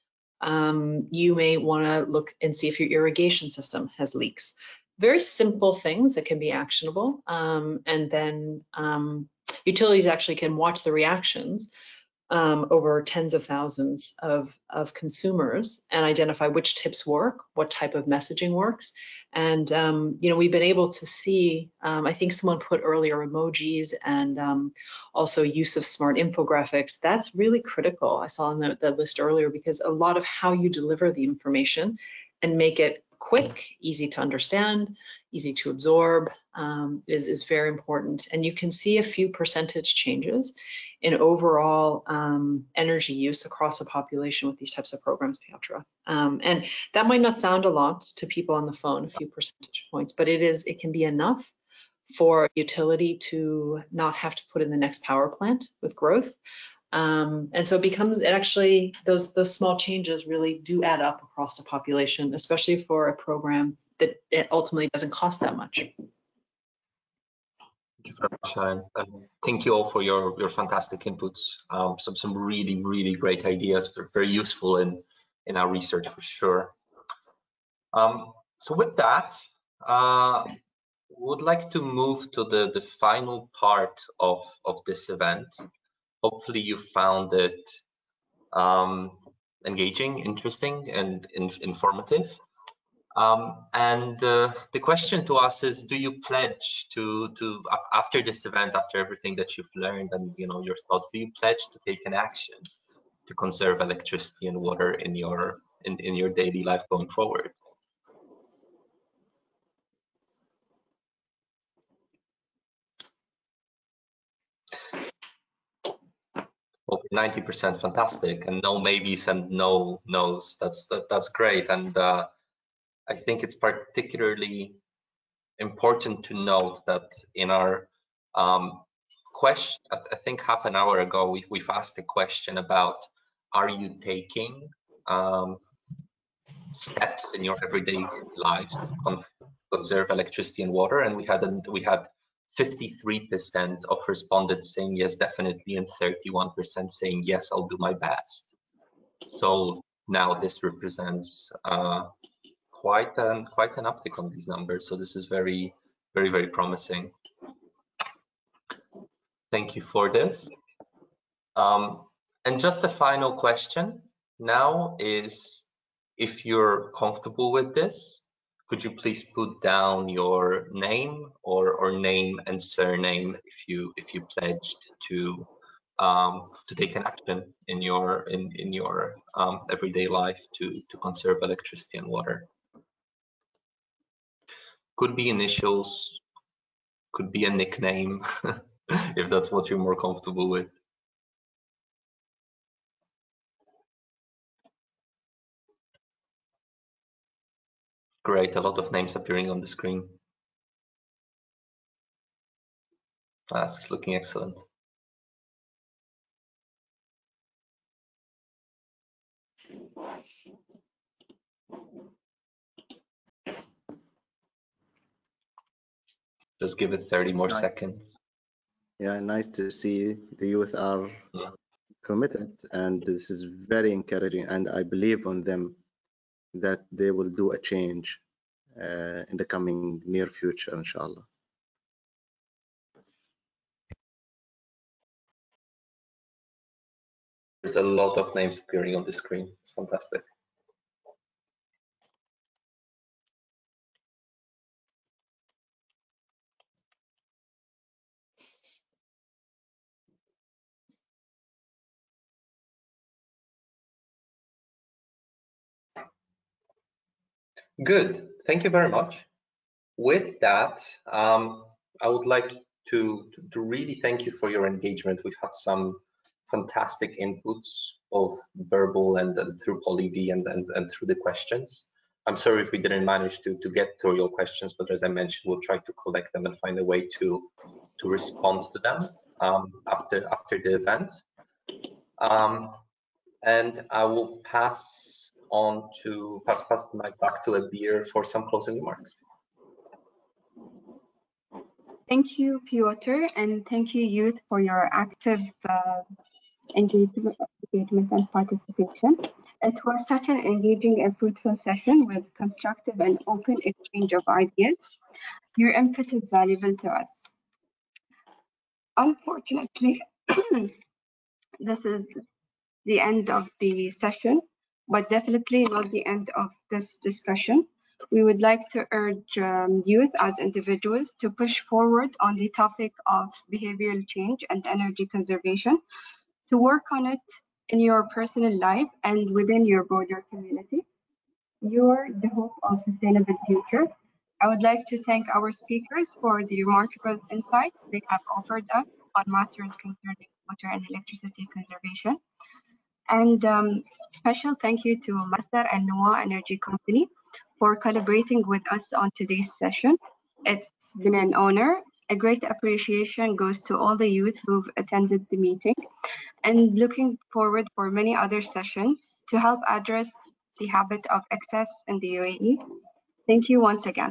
You may want to look and see if your irrigation system has leaks. Very simple things that can be actionable. And then, utilities actually can watch the reactions over tens of thousands of consumers and identify which tips work, what type of messaging works. And, you know, we've been able to see, I think someone put earlier emojis and also use of smart infographics. That's really critical. I saw on the list earlier, because a lot of how you deliver the information and make it quick, easy to understand, easy to absorb is very important. And you can see a few percentage changes in overall energy use across a population with these types of programs, Piotr. And that might not sound a lot to people on the phone, a few percentage points, but it can be enough for utility to not have to put in the next power plant with growth. And so it becomes, actually, those small changes really do add up across the population, especially for a program that it ultimately doesn't cost that much. Thank you very much, Shannon. Thank you all for your fantastic inputs. Some really great ideas, very useful in our research for sure. So with that, would like to move to the final part of this event. Hopefully you found it engaging, interesting, and informative. The question to us is: do you pledge to after this event, after everything that you've learned and your thoughts, do you pledge to take an action to conserve electricity and water in your daily life going forward? Over 90%, fantastic, and no maybes and no no's. That's great, and I think it's particularly important to note that in our question, I think half an hour ago, we've asked a question about: are you taking steps in your everyday lives to conserve electricity and water? And we had 53% of respondents saying yes, definitely, and 31% saying yes, I'll do my best. So now this represents quite an uptick on these numbers. So this is very promising. Thank you for this. And just a final question now is, if you're comfortable with this, could you please put down your name or name and surname if you pledged to take an action in your everyday life to conserve electricity and water. Could be initials, could be a nickname, if that's what you're more comfortable with. Great, a lot of names appearing on the screen. That's looking excellent. Just give it 30 more seconds. Yeah, nice to see the youth are committed, and this is very encouraging, and I believe on them that they will do a change in the coming near future, inshallah. There's a lot of names appearing on the screen. It's fantastic. Good, thank you very much. With that, I would like to really thank you for your engagement. We've had some fantastic inputs, both verbal and through PolyV and through the questions. I'm sorry if we didn't manage to get to your questions, but as I mentioned, we'll try to collect them and find a way to respond to them after the event. And I will pass the mic back to Abir for some closing remarks. Thank you, Piotr, and thank you, youth, for your active engagement and participation. It was such an engaging and fruitful session with constructive and open exchange of ideas. Your input is valuable to us. Unfortunately, this is the end of the session, but definitely not the end of this discussion. We would like to urge youth as individuals to push forward on the topic of behavioral change and energy conservation, to work on it in your personal life and within your broader community. You're the hope of sustainable future. I would like to thank our speakers for the remarkable insights they have offered us on matters concerning water and electricity conservation. And special thank you to Masdar and Noah Energy Company for collaborating with us on today's session. It's been an honor. A great appreciation goes to all the youth who've attended the meeting, and looking forward for many other sessions to help address the habit of excess in the UAE. Thank you once again.